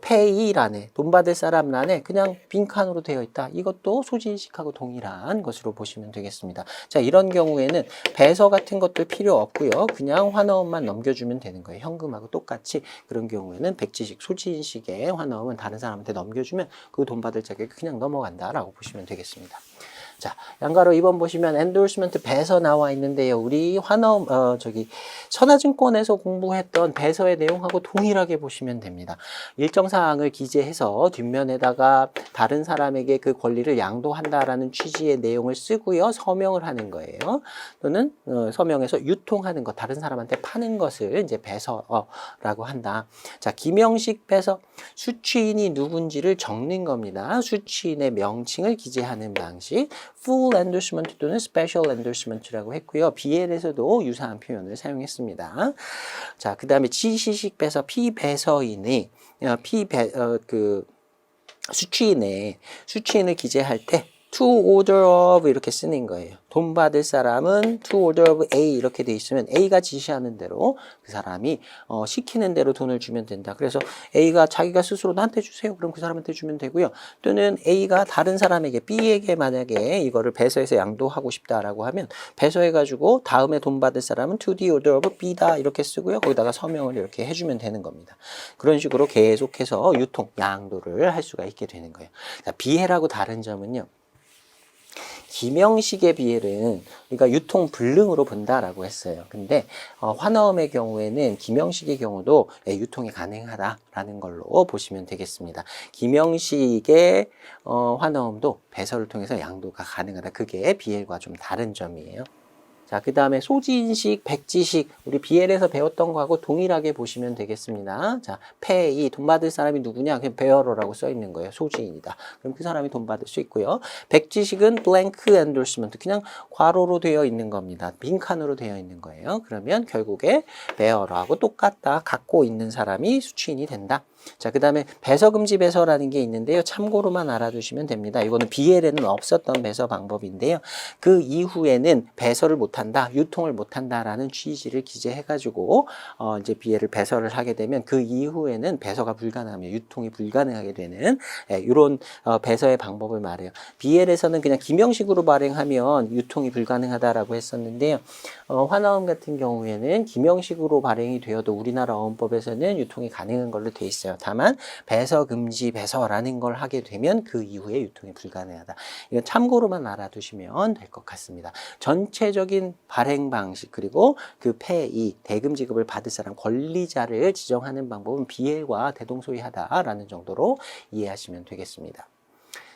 페이란에, 돈 받을 사람란에 그냥 빈칸으로 되어 있다. 이것도 소지인식하고 동일한 것으로 보시면 되겠습니다. 자, 이런 경우에는 배서 같은 것들 필요 없고요. 그냥 환어음만 넘겨주면 되는 거예요. 현금하고 똑같이. 그런 경우에는 백지식, 소지인식의 환어음은 다른 사람한테 넘겨주면 그 돈 받을 자격이 그냥 넘어간다라고 보시면 되겠습니다. 자, 양가로 2번 보시면 엔도스먼트 배서 나와 있는데요. 우리 환어음 선화증권에서 공부했던 배서의 내용하고 동일하게 보시면 됩니다. 일정 사항을 기재해서 뒷면에다가 다른 사람에게 그 권리를 양도한다라는 취지의 내용을 쓰고요. 서명을 하는 거예요. 또는 서명해서 유통하는 것, 다른 사람한테 파는 것을 이제 배서라고 한다. 자, 기명식 배서, 수취인이 누군지를 적는 겁니다. 수취인의 명칭을 기재하는 방식. full endorsement 또는 special endorsement라고 했고요. BL에서도 유사한 표현을 사용했습니다. 자, 그 다음에 지시식 배서, 피배서인이 수취인을 기재할 때 to order of 이렇게 쓰는 거예요. 돈 받을 사람은 to order of A 이렇게 돼 있으면 A가 지시하는 대로 그 사람이 시키는 대로 돈을 주면 된다. 그래서 A가 자기가 스스로 나한테 주세요. 그럼 그 사람한테 주면 되고요. 또는 A가 다른 사람에게 B에게 만약에 이거를 배서해서 양도하고 싶다라고 하면 배서해가지고 다음에 돈 받을 사람은 to the order of B다 이렇게 쓰고요. 거기다가 서명을 이렇게 해주면 되는 겁니다. 그런 식으로 계속해서 유통, 양도를 할 수가 있게 되는 거예요. 자, 비해라고 다른 점은요. 기명식의 BL은 우리가 유통 불능으로 본다라고 했어요. 근데 환어음의 경우에는 기명식의 경우도 유통이 가능하다라는 걸로 보시면 되겠습니다. 기명식의 환어음도 배서를 통해서 양도가 가능하다. 그게 BL과 좀 다른 점이에요. 자, 그 다음에 소지인식, 백지식, 우리 BL에서 배웠던 거하고 동일하게 보시면 되겠습니다. 자, pay, 돈 받을 사람이 누구냐? 그냥 bearer라고 써 있는 거예요. 소지인이다. 그럼 그 사람이 돈 받을 수 있고요. 백지식은 blank endorsement, 그냥 괄호로 되어 있는 겁니다. 빈칸으로 되어 있는 거예요. 그러면 결국에 bearer하고 똑같다. 갖고 있는 사람이 수취인이 된다. 자, 그 다음에 배서금지 배서라는 게 있는데요. 참고로만 알아두시면 됩니다. 이거는 BL에는 없었던 배서 방법인데요. 그 이후에는 배서를 못한다, 유통을 못한다라는 취지를 기재해가지고 이제 BL을 배서를 하게 되면 그 이후에는 배서가 불가능하며 유통이 불가능하게 되는 이런 배서의 방법을 말해요. BL에서는 그냥 기명식으로 발행하면 유통이 불가능하다라고 했었는데요. 화나음 같은 경우에는 기명식으로 발행이 되어도 우리나라 어원법에서는 유통이 가능한 걸로 돼 있어요. 다만 배서 금지 배서라는 걸 하게 되면 그 이후에 유통이 불가능하다. 이건 참고로만 알아두시면 될 것 같습니다. 전체적인 발행 방식 그리고 그 폐이 대금 지급을 받을 사람 권리자를 지정하는 방법은 BL과 대동소이하다라는 정도로 이해하시면 되겠습니다.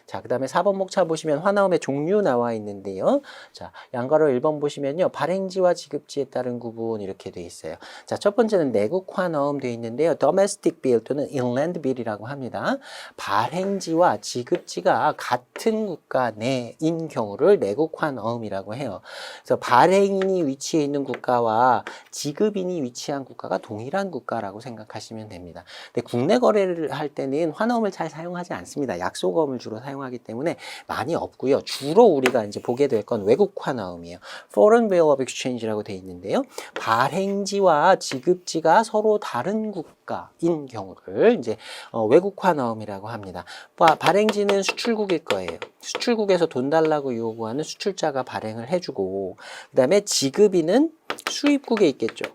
자, 그 다음에 4번 목차 보시면 화나음의 종류 나와 있는데요. 자, 양가로 1번 보시면요. 발행지와 지급지에 따른 구분 이렇게 돼 있어요. 자, 첫 번째는 내국 화나음 돼 있는데요. domestic bill 또는 inland bill이라고 합니다. 발행지와 지급지가 같은 국가 내인 경우를 내국 화나음이라고 해요. 그래서 발행인이 위치해 있는 국가와 지급인이 위치한 국가가 동일한 국가라고 생각하시면 됩니다. 근데 국내 거래를 할 때는 화나음을 잘 사용하지 않습니다. 약속어음을 주로 사용하기 때문에 많이 없고요. 주로 우리가 이제 보게 될 건 외국 화나음이에요. Foreign Bill of Exchange라고 되어 있는데요. 발행지와 지급지가 서로 다른 국가인 경우를 이제 외국 화나음이라고 합니다. 발행지는 수출국일 거예요. 수출국에서 돈 달라고 요구하는 수출자가 발행을 해주고, 그 다음에 지급인은 수입국에 있겠죠.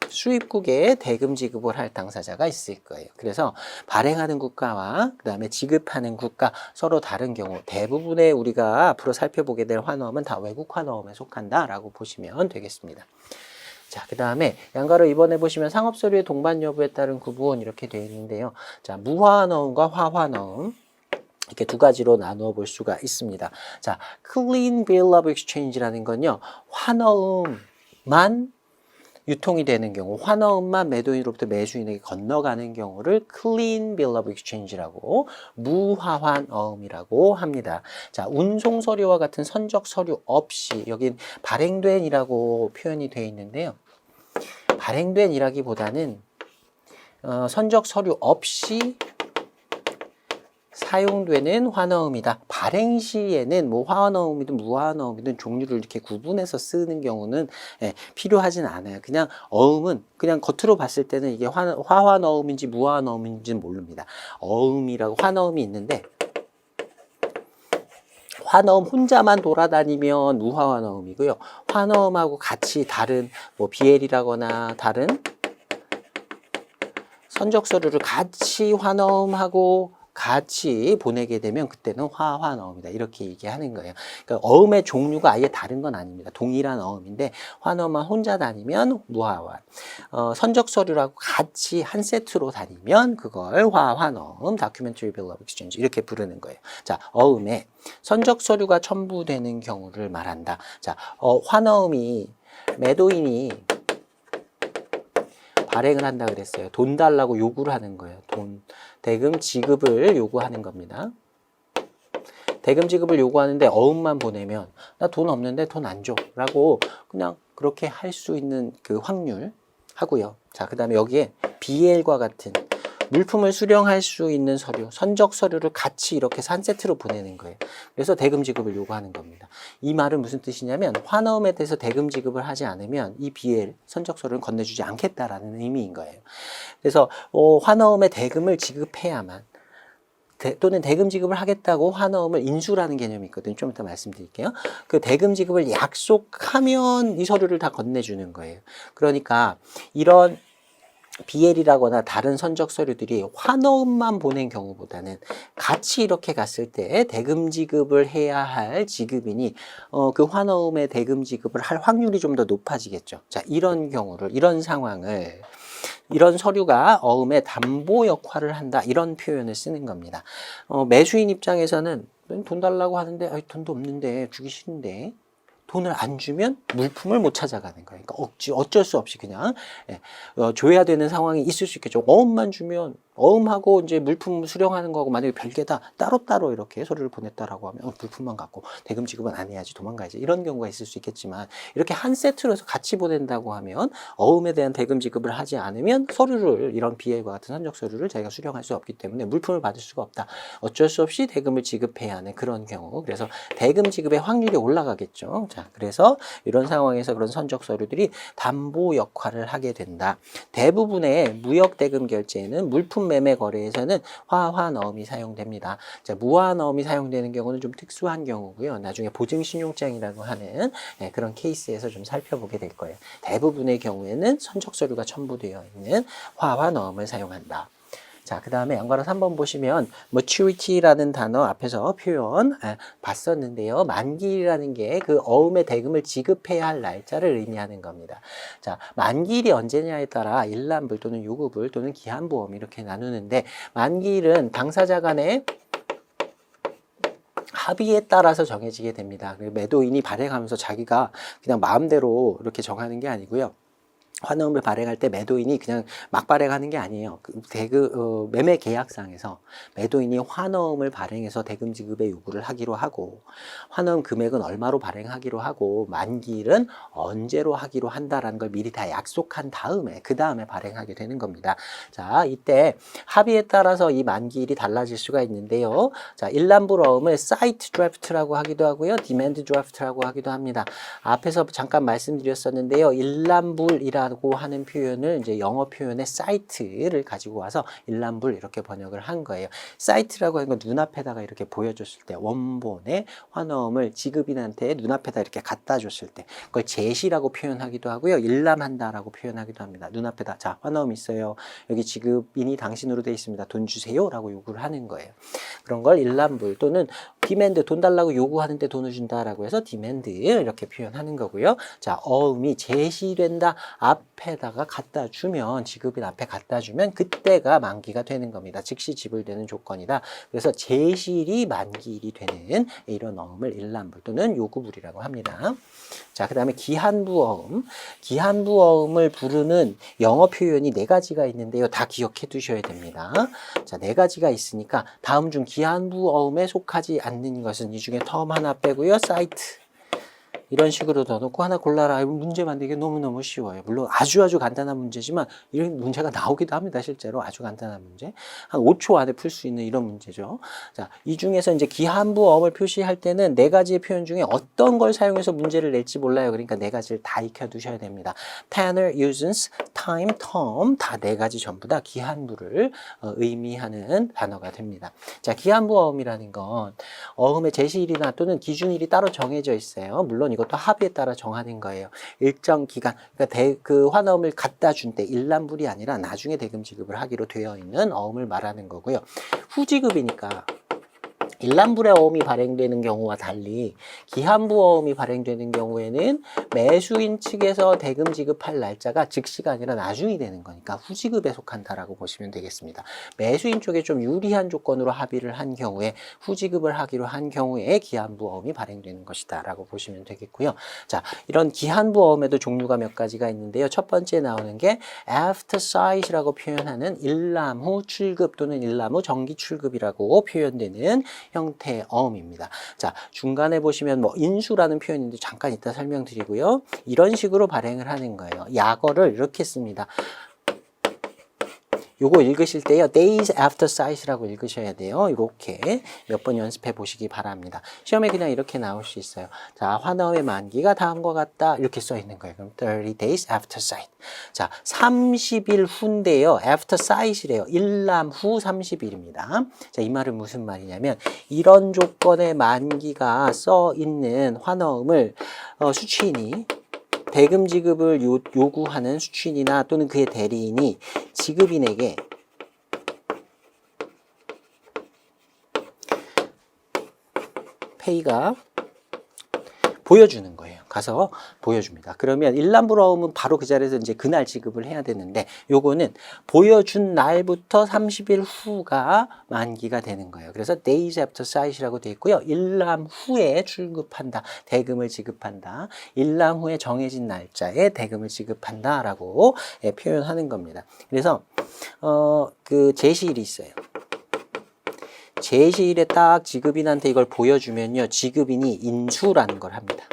수입국에 대금 지급을 할 당사자가 있을 거예요. 그래서 발행하는 국가와 그 다음에 지급하는 국가 서로 다른 경우 대부분의 우리가 앞으로 살펴보게 될 화너음은 다 외국 화너음에 속한다라고 보시면 되겠습니다. 자, 그 다음에 양가로 이번에 보시면 상업서류의 동반 여부에 따른 구분 이렇게 되어 있는데요. 자, 무화너음과 화화너음 이렇게 두 가지로 나누어 볼 수가 있습니다. 자, Clean Bill of Exchange라는 건요, 화너음만 유통이 되는 경우, 화너음만 매도인으로부터 매수인에게 건너가는 경우를 Clean Bill of Exchange라고, 무화환어음이라고 합니다. 자, 운송 서류와 같은 선적 서류 없이, 여긴 발행된이라고 표현이 되어 있는데요. 발행된이라기보다는 선적 서류 없이 사용되는 화너음이다. 발행 시에는 뭐 화너음이든 무화너음이든 종류를 이렇게 구분해서 쓰는 경우는 필요하진 않아요. 그냥 어음은 그냥 겉으로 봤을 때는 이게 화화너음인지 무화너음인지는 모릅니다. 어음이라고 화너음이 있는데 화너음 혼자만 돌아다니면 무화너음이고요. 화너음하고 같이 다른 뭐 BL이라거나 다른 선적 서류를 같이 화너음하고 같이 보내게 되면 그때는 화화너음이다. 이렇게 얘기하는 거예요. 그러니까 어음의 종류가 아예 다른 건 아닙니다. 동일한 어음인데 화너음만 혼자 다니면 무화환. 선적 서류라고 같이 한 세트로 다니면 그걸 화화너음, Documentary Bill of Exchange 이렇게 부르는 거예요. 자, 어음에 선적 서류가 첨부되는 경우를 말한다. 자, 화너음이 매도인이 발행을 한다 그랬어요. 돈 달라고 요구를 하는 거예요. 돈, 대금 지급을 요구하는 겁니다. 대금 지급을 요구하는데 어음만 보내면 나 돈 없는데 돈 안 줘 라고 그냥 그렇게 할 수 있는 그 확률 하고요. 자, 그 다음에 여기에 BL과 같은 물품을 수령할 수 있는 서류, 선적 서류를 같이 이렇게 한 세트로 보내는 거예요. 그래서 대금 지급을 요구하는 겁니다. 이 말은 무슨 뜻이냐면 화너음에 대해서 대금 지급을 하지 않으면 이 BL, 선적 서류는 건네주지 않겠다라는 의미인 거예요. 그래서 화너음에 대금을 지급해야만 또는 대금 지급을 하겠다고 화너음을 인수라는 개념이 있거든요. 좀 이따 말씀드릴게요. 그 대금 지급을 약속하면 이 서류를 다 건네주는 거예요. 그러니까 이런 BL이라거나 다른 선적 서류들이 화너음만 보낸 경우보다는 같이 이렇게 갔을 때 대금 지급을 해야 할 지급인이 그 화너음의 대금 지급을 할 확률이 좀 더 높아지겠죠. 자, 이런 경우를, 이런 상황을 이런 서류가 어음의 담보 역할을 한다. 이런 표현을 쓰는 겁니다. 매수인 입장에서는 돈 달라고 하는데 돈도 없는데 주기 싫은데 돈을 안 주면 물품을 못 찾아가는 거예요. 그러니까 어쩔 수 없이 그냥 줘야 되는 상황이 있을 수 있겠죠. 어음만 주면 어음하고 이제 물품 수령하는 거하고 만약에 별개다 따로따로 이렇게 서류를 보냈다라고 하면 물품만 갖고 대금 지급은 안 해야지 도망가야지 이런 경우가 있을 수 있겠지만 이렇게 한 세트로 해서 같이 보낸다고 하면 어음에 대한 대금 지급을 하지 않으면 서류를 이런 비엘과 같은 선적 서류를 자기가 수령할 수 없기 때문에 물품을 받을 수가 없다. 어쩔 수 없이 대금을 지급해야 하는 그런 경우. 그래서 대금 지급의 확률이 올라가겠죠. 자, 그래서 이런 상황에서 그런 선적 서류들이 담보 역할을 하게 된다. 대부분의 무역 대금 결제에는 물품 매매 거래에서는 화환어음이 사용됩니다. 자, 무화환어음이 사용되는 경우는 좀 특수한 경우고요. 나중에 보증신용장이라고 하는 그런 케이스에서 좀 살펴보게 될 거예요. 대부분의 경우에는 선적 서류가 첨부되어 있는 화환어음을 사용한다. 자, 그 다음에 연관어 3번 보시면 maturity라는 단어 앞에서 표현 봤었는데요. 만기일이라는 게 그 어음의 대금을 지급해야 할 날짜를 의미하는 겁니다. 자, 만기일이 언제냐에 따라 일람불 또는 요구불 또는 기한보험 이렇게 나누는데 만기일은 당사자 간의 합의에 따라서 정해지게 됩니다. 매도인이 발행하면서 자기가 그냥 마음대로 이렇게 정하는 게 아니고요. 환어음을 발행할 때 매도인이 그냥 막 발행하는 게 아니에요. 매매 계약상에서 매도인이 환어음을 발행해서 대금 지급의 요구를 하기로 하고 환어음 금액은 얼마로 발행하기로 하고 만기일은 언제로 하기로 한다라는 걸 미리 다 약속한 다음에 그 다음에 발행하게 되는 겁니다. 자, 이때 합의에 따라서 이 만기일이 달라질 수가 있는데요. 자, 일람불어음을 사이트 드래프트라고 하기도 하고요. 디맨드 드래프트라고 하기도 합니다. 앞에서 잠깐 말씀드렸었는데요. 일람불이라 라고 하는 표현을 이제 영어 표현의 사이트를 가지고 와서 일람불 이렇게 번역을 한 거예요. 사이트라고 하는 건 눈앞에다가 이렇게 보여줬을 때 원본의 환어음을 지급인한테 눈앞에다 이렇게 갖다 줬을 때 그걸 제시라고 표현하기도 하고요. 일람한다라고 표현하기도 합니다. 눈앞에다 자 환어음 있어요. 여기 지급인이 당신으로 되어 있습니다. 돈 주세요 라고 요구를 하는 거예요. 그런 걸 일람불 또는 디맨드 돈 달라고 요구하는데 돈을 준다라고 해서 디맨드 이렇게 표현하는 거고요. 자 어음이 제시된다. 앞에다가 갖다 주면 지급인 앞에 갖다 주면 그때가 만기가 되는 겁니다. 즉시 지불되는 조건이다. 그래서 제시일이 만기일이 되는 이런 어음을 일람불 또는 요구불이라고 합니다. 자, 그 다음에 기한부어음. 기한부어음을 부르는 영어 표현이 4가지가 있는데요. 다 기억해 두셔야 됩니다. 자, 4가지가 있으니까 다음 중 기한부어음에 속하지 않는 것은 이 중에 term 하나 빼고요. 사이트. 이런 식으로 넣어놓고 하나 골라라. 문제 만들기 너무너무 쉬워요. 물론 아주 간단한 문제지만 이런 문제가 나오기도 합니다. 실제로 아주 간단한 문제. 한 5초 안에 풀 수 있는 이런 문제죠. 자, 이 중에서 이제 기한부어음을 표시할 때는 4가지의 표현 중에 어떤 걸 사용해서 문제를 낼지 몰라요. 그러니까 4가지를 다 익혀 두셔야 됩니다. tenor, usance, time, term 다 4가지 전부 다 기한부를 의미하는 단어가 됩니다. 자, 기한부어음이라는 건 어음의 제시일이나 또는 기준일이 따로 정해져 있어요. 물론 이것도 합의에 따라 정하는 거예요. 일정 기간, 그러니까 그 환어음을 갖다 준 때 일람불이 아니라 나중에 대금 지급을 하기로 되어 있는 어음을 말하는 거고요. 후지급이니까 일람불의 어음이 발행되는 경우와 달리 기한부 어음이 발행되는 경우에는 매수인 측에서 대금 지급할 날짜가 즉시가 아니라 나중이 되는 거니까 후지급에 속한다라고 보시면 되겠습니다. 매수인 쪽에 좀 유리한 조건으로 합의를 한 경우에 후지급을 하기로 한 경우에 기한부 어음이 발행되는 것이다 라고 보시면 되겠고요. 자, 이런 기한부 어음에도 종류가 몇 가지가 있는데요. 첫 번째 나오는 게 after sight이라고 표현하는 일람 후 출급 또는 일람 후 정기 출급이라고 표현되는 형태의 어음입니다. 자, 중간에 보시면 뭐 인수라는 표현인데 잠깐 이따 설명드리고요. 이런 식으로 발행을 하는 거예요. 약어를 이렇게 씁니다. 요거 읽으실 때요. days after sight이라고 읽으셔야 돼요. 이렇게 몇 번 연습해 보시기 바랍니다. 시험에 그냥 이렇게 나올 수 있어요. 자, 환어의 만기가 다음과 같다. 이렇게 써 있는 거예요. 그럼 30 days after sight. 자, 30일 후인데요. after sight이래요. 일람 후 30일입니다. 자, 이 말은 무슨 말이냐면 이런 조건의 만기가 써 있는 환어음을 수취인이 대금 지급을 요구하는 수취인이나 또는 그의 대리인이 지급인에게 페이가 보여주는 거예요. 가서 보여줍니다. 그러면 일람브라움은 바로 그 자리에서 이제 그날 지급을 해야 되는데 요거는 보여준 날부터 30일 후가 만기가 되는 거예요. 그래서 days after sight이라고 되어 있고요. 일람 후에 출급한다. 대금을 지급한다. 일람 후에 정해진 날짜에 대금을 지급한다라고 표현하는 겁니다. 그래서 그 제시일이 있어요. 제시일에 딱 지급인한테 이걸 보여주면요. 지급인이 인수라는 걸 합니다.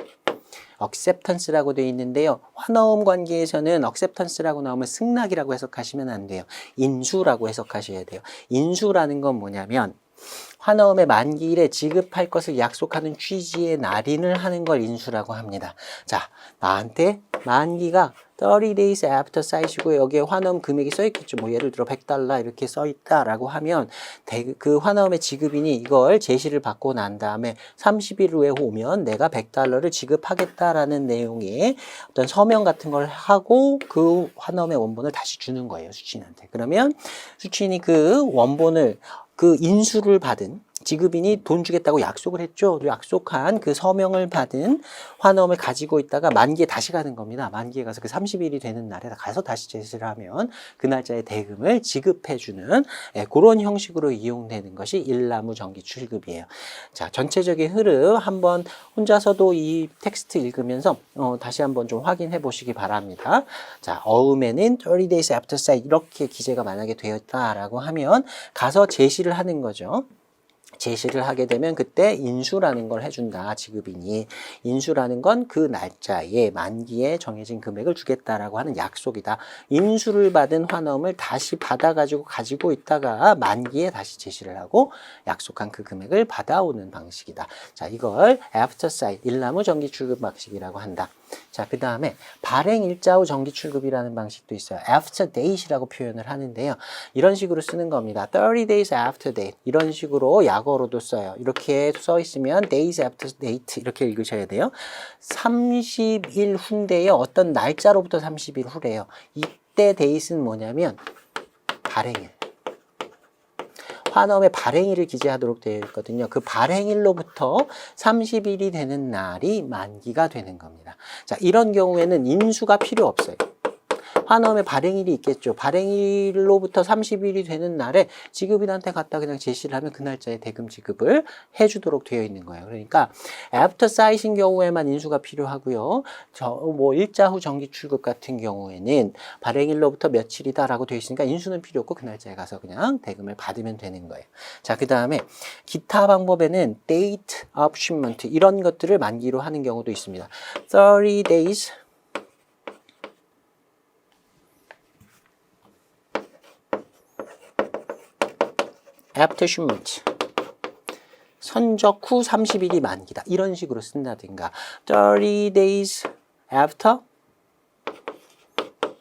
acceptance라고 되어 있는데요. 환어음 관계에서는 acceptance라고 나오면 승낙이라고 해석하시면 안 돼요. 인수라고 해석하셔야 돼요. 인수라는 건 뭐냐면 환어음의 만기일에 지급할 것을 약속하는 취지의 날인을 하는 걸 인수라고 합니다. 자, 나한테 만기가 30 days after sight이고 여기에 환어음 금액이 써있겠죠. 뭐 예를 들어 $100 이렇게 써있다라고 하면 그 환어음의 지급인이 이걸 제시를 받고 난 다음에 30일 후에 오면 내가 $100를 지급하겠다라는 내용의 어떤 서명 같은 걸 하고 그 환어음의 원본을 다시 주는 거예요. 수취인한테. 그러면 수취인이 그 원본을 그 인수를 받은 지급인이 돈 주겠다고 약속을 했죠. 약속한 그 서명을 받은 환어음을 가지고 있다가 만기에 다시 가는 겁니다. 만기에 가서 그 30일이 되는 날에 가서 다시 제시를 하면 그 날짜의 대금을 지급해주는 그런 형식으로 이용되는 것이 일나무 정기 출급이에요. 자, 전체적인 흐름 한번 혼자서도 이 텍스트 읽으면서 다시 한번 좀 확인해 보시기 바랍니다. 자, 어음에는 30 days after sight 이렇게 기재가 만약에 되었다라고 하면 가서 제시를 하는 거죠. 제시를 하게 되면 그때 인수라는 걸 해준다. 지급인이. 인수라는 건 그 날짜에 만기에 정해진 금액을 주겠다라고 하는 약속이다. 인수를 받은 환어음을 다시 가지고 있다가 만기에 다시 제시를 하고 약속한 그 금액을 받아오는 방식이다. 자, 이걸 after sight, 일나무 정기 출급 방식이라고 한다. 자, 그 다음에 발행 일자 후 정기 출급이라는 방식도 있어요. after date이라고 표현을 하는데요. 이런 식으로 쓰는 겁니다. 30 days after date. 이런 식으로 약어로도 써요. 이렇게 써 있으면 days after date 이렇게 읽으셔야 돼요. 30일 후인데요. 어떤 날짜로부터 30일 후래요. 이때 date는 뭐냐면 발행일. 환어음의 발행일을 기재하도록 되어 있거든요. 그 발행일로부터 30일이 되는 날이 만기가 되는 겁니다. 자, 이런 경우에는 인수가 필요 없어요. 환어음의 발행일이 있겠죠. 발행일로부터 30일이 되는 날에 지급인한테 갖다 그냥 제시를 하면 그 날짜에 대금 지급을 해주도록 되어 있는 거예요. 그러니까 after sight인 경우에만 인수가 필요하고요. 뭐 일자 후 정기 출급 같은 경우에는 발행일로부터 며칠이다라고 되어 있으니까 인수는 필요 없고 그 날짜에 가서 그냥 대금을 받으면 되는 거예요. 자, 그 다음에 기타 방법에는 date of shipment 이런 것들을 만기로 하는 경우도 있습니다. 30 days after shipment. 선적 후 30일이 만기다. 이런 식으로 쓴다든가 30 days after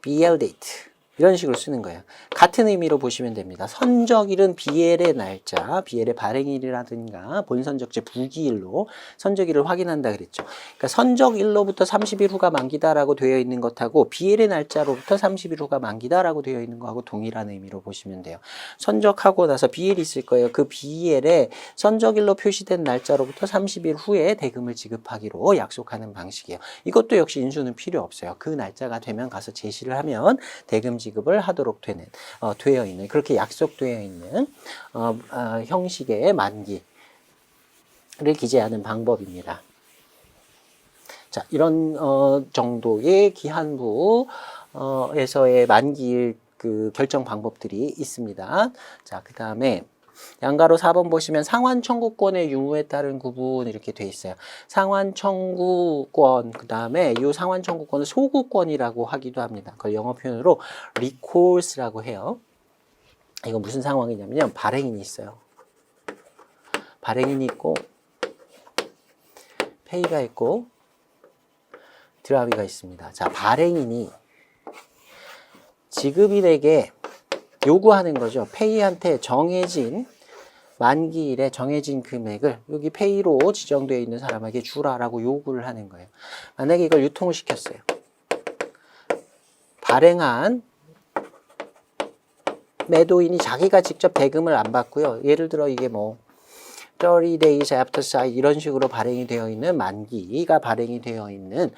BL date. 이런 식으로 쓰는 거예요. 같은 의미로 보시면 됩니다. 선적일은 BL의 날짜, BL의 발행일이라든가 본선적제 부기일로 선적일을 확인한다 그랬죠. 그러니까 선적일로부터 30일 후가 만기다라고 되어 있는 것하고 BL의 날짜로부터 30일 후가 만기다라고 되어 있는 것하고 동일한 의미로 보시면 돼요. 선적하고 나서 BL이 있을 거예요. 그 BL에 선적일로 표시된 날짜로부터 30일 후에 대금을 지급하기로 약속하는 방식이에요. 이것도 역시 인수는 필요 없어요. 그 날짜가 되면 가서 제시를 하면 대금 지급을 하도록 되어 있는 그렇게 약속되어 있는 형식의 만기를 기재하는 방법입니다. 자, 이런 정도의 기한부에서의 만기일 그 결정 방법들이 있습니다. 자, 그 다음에 양가로 4번 보시면 상환 청구권의 유무에 따른 구분 이렇게 돼 있어요. 상환 청구권, 그 다음에 이 상환 청구권을 소구권이라고 하기도 합니다. 그걸 영어 표현으로 recourse라고 해요. 이거 무슨 상황이냐면요. 발행인이 있어요. 발행인이 있고 페이가 있고 드라비가 있습니다. 자, 발행인이 지급인에게 요구하는 거죠. 페이한테 정해진 만기일에 정해진 금액을 여기 페이로 지정되어 있는 사람에게 주라라고 요구를 하는 거예요. 만약에 이걸 유통을 시켰어요. 발행한 매도인이 자기가 직접 대금을 안 받고요. 예를 들어 이게 뭐 30 days after sight 이런 식으로 발행이 되어 있는 만기가 발행이 되어 있는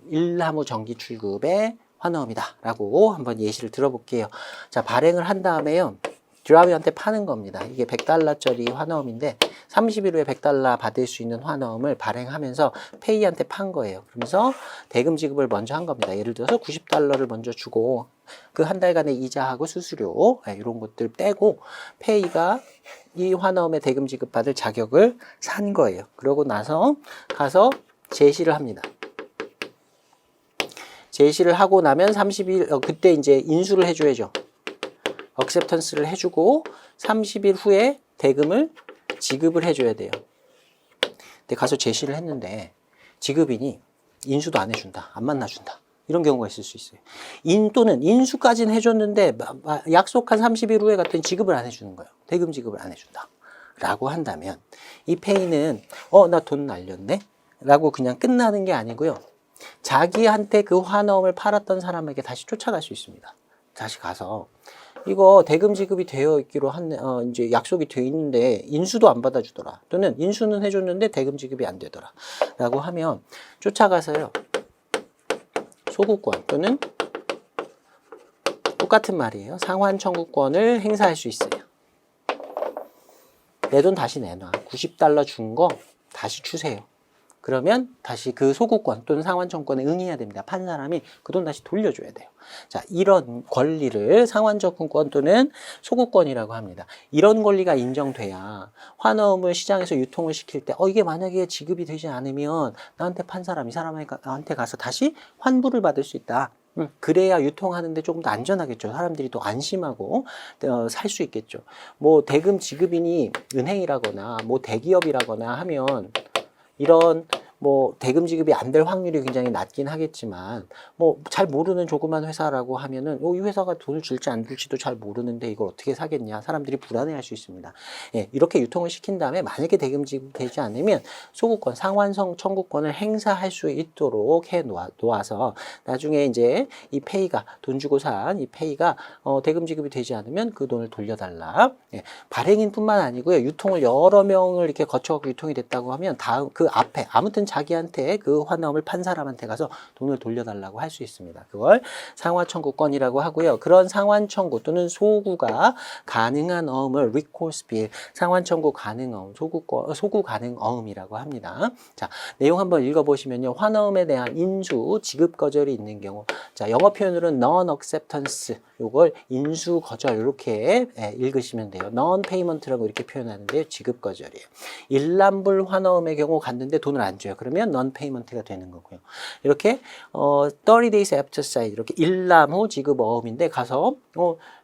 일나무 정기 출급의 환어음이다 라고 한번 예시를 들어볼게요. 자, 발행을 한 다음에요. 드라위한테 파는 겁니다. 이게 $100짜리 환어음인데 30일 후에 $100 받을 수 있는 환어음을 발행하면서 페이한테 판 거예요. 그러면서 대금 지급을 먼저 한 겁니다. 예를 들어서 $90를 먼저 주고 그 한 달간의 이자하고 수수료 이런 것들 떼고 페이가 이 환어음의 대금 지급받을 자격을 산 거예요. 그러고 나서 가서 제시를 합니다. 제시를 하고 나면 30일 그때 이제 인수를 해줘야죠. 억셉턴스를 해주고 30일 후에 대금을 지급을 해줘야 돼요. 근데 가서 제시를 했는데 지급인이 인수도 안 해준다. 안 만나준다. 이런 경우가 있을 수 있어요. 또는 인수까지는 해줬는데 약속한 30일 후에 같은 지급을 안 해주는 거예요. 대금 지급을 안 해준다. 라고 한다면 이 페이는 나 돈 날렸네? 라고 그냥 끝나는 게 아니고요. 자기한테 그 환어음을 팔았던 사람에게 다시 쫓아갈 수 있습니다. 다시 가서 이거 대금 지급이 되어 있기로 이제 약속이 되어 있는데 인수도 안 받아주더라. 또는 인수는 해줬는데 대금 지급이 안 되더라. 라고 하면 쫓아가서요. 소구권 또는 똑같은 말이에요. 상환 청구권을 행사할 수 있어요. 내 돈 다시 내놔. $90 준 거 다시 주세요. 그러면 다시 그 소구권 또는 상환 청구권에 응해야 됩니다. 판 사람이 그 돈 다시 돌려줘야 돼요. 자, 이런 권리를 상환 청구권 또는 소구권이라고 합니다. 이런 권리가 인정돼야 환어음을 시장에서 유통을 시킬 때 이게 만약에 지급이 되지 않으면 나한테 판 사람, 이 사람한테 가서 다시 환불을 받을 수 있다. 그래야 유통하는데 조금 더 안전하겠죠. 사람들이 또 안심하고 살 수 있겠죠. 뭐 대금 지급인이 은행이라거나 뭐 대기업이라거나 하면 이런 뭐 대금 지급이 안 될 확률이 굉장히 낮긴 하겠지만 뭐 잘 모르는 조그만 회사라고 하면은 이 회사가 돈을 줄지 안 줄지도 잘 모르는데 이걸 어떻게 사겠냐 사람들이 불안해할 수 있습니다. 예, 이렇게 유통을 시킨 다음에 만약에 대금 지급되지 않으면 소구권, 상환성 청구권을 행사할 수 있도록 해 놓아서 나중에 이제 이 페이가 돈 주고 산 이 페이가 대금 지급이 되지 않으면 그 돈을 돌려달라. 예, 발행인뿐만 아니고요 유통을 여러 명을 이렇게 거쳐서 유통이 됐다고 하면 다음 그 앞에 아무튼 자기한테 그 환어음을 판 사람한테 가서 돈을 돌려달라고 할 수 있습니다. 그걸 상환 청구권이라고 하고요. 그런 상환 청구 또는 소구가 가능한 어음을 recourse bill, 상환 청구 가능 어음, 소구 가능 어음이라고 합니다. 자, 내용 한번 읽어보시면요. 환어음에 대한 인수, 지급 거절이 있는 경우, 자, 영어 표현으로는 non-acceptance, 요걸 인수 거절 이렇게 읽으시면 돼요. non-payment라고 이렇게 표현하는데요. 지급 거절이에요. 일람불 환어음의 경우 갔는데 돈을 안 줘요. 그러면 non-payment가 되는 거고요. 이렇게 30 days after sight 이렇게 일람 후 지급 어음인데 가서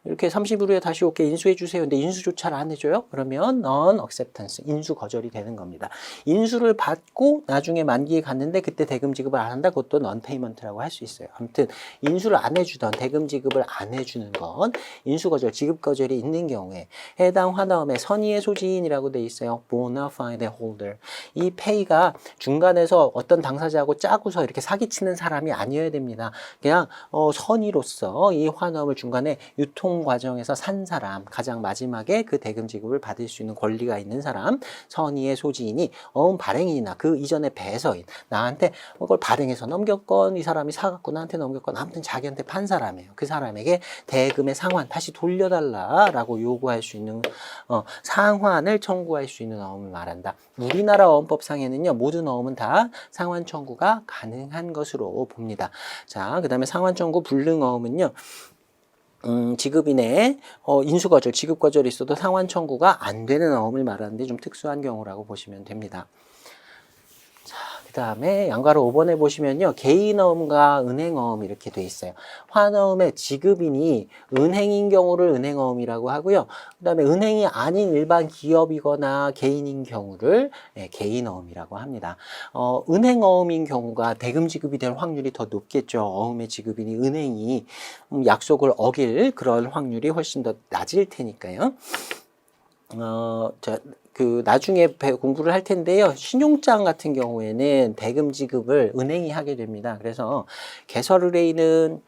이렇게 30일 후에 다시 오케이 인수해 주세요. 근데 인수조차를 안 해줘요. 그러면 non-acceptance 인수 거절이 되는 겁니다. 인수를 받고 나중에 만기에 갔는데 그때 대금 지급을 안 한다. 그것도 non-payment라고 할 수 있어요. 아무튼 인수를 안 해주던 대금 지급을 안 해주는 건 인수 거절, 지급 거절이 있는 경우에 해당 환어음의 선의의 소지인이라고 돼 있어요. bona fide holder. 이 페이가 중간에서 어떤 당사자하고 짜고서 이렇게 사기치는 사람이 아니어야 됩니다. 그냥 선의로서 이 환어음을 중간에 유통 과정에서 산 사람, 가장 마지막에 그 대금 지급을 받을 수 있는 권리가 있는 사람, 선의의 소지인이 어음 발행인이나 그 이전에 배서인, 나한테 그걸 발행해서 넘겼건 이 사람이 사갖고 나한테 넘겼건 아무튼 자기한테 판 사람이에요. 그 사람에게 대금의 상환 다시 돌려달라라고 요구할 수 있는 상환을 청구할 수 있는 어음을 말한다. 우리나라 어음법상에는요 모든 어음은 다 상환 청구가 가능한 것으로 봅니다. 자, 그 다음에 상환 청구 불능 어음은요. 지급인의 인수거절, 지급거절이 있어도 상환 청구가 안 되는 어음을 말하는데 좀 특수한 경우라고 보시면 됩니다. 자, 그 다음에 양가로 5번에 보시면요. 개인어음과 은행어음 이렇게 돼 있어요. 환어음의 지급인이 은행인 경우를 은행어음이라고 하고요. 그 다음에 은행이 아닌 일반 기업이거나 개인인 경우를 개인어음이라고 합니다. 은행어음인 경우가 대금 지급이 될 확률이 더 높겠죠. 어음의 지급인이 은행이 약속을 어길 그럴 확률이 훨씬 더 낮을 테니까요. 나중에 공부를 할 텐데요. 신용장 같은 경우에는 대금 지급을 은행이 하게 됩니다. 그래서 개설의뢰인은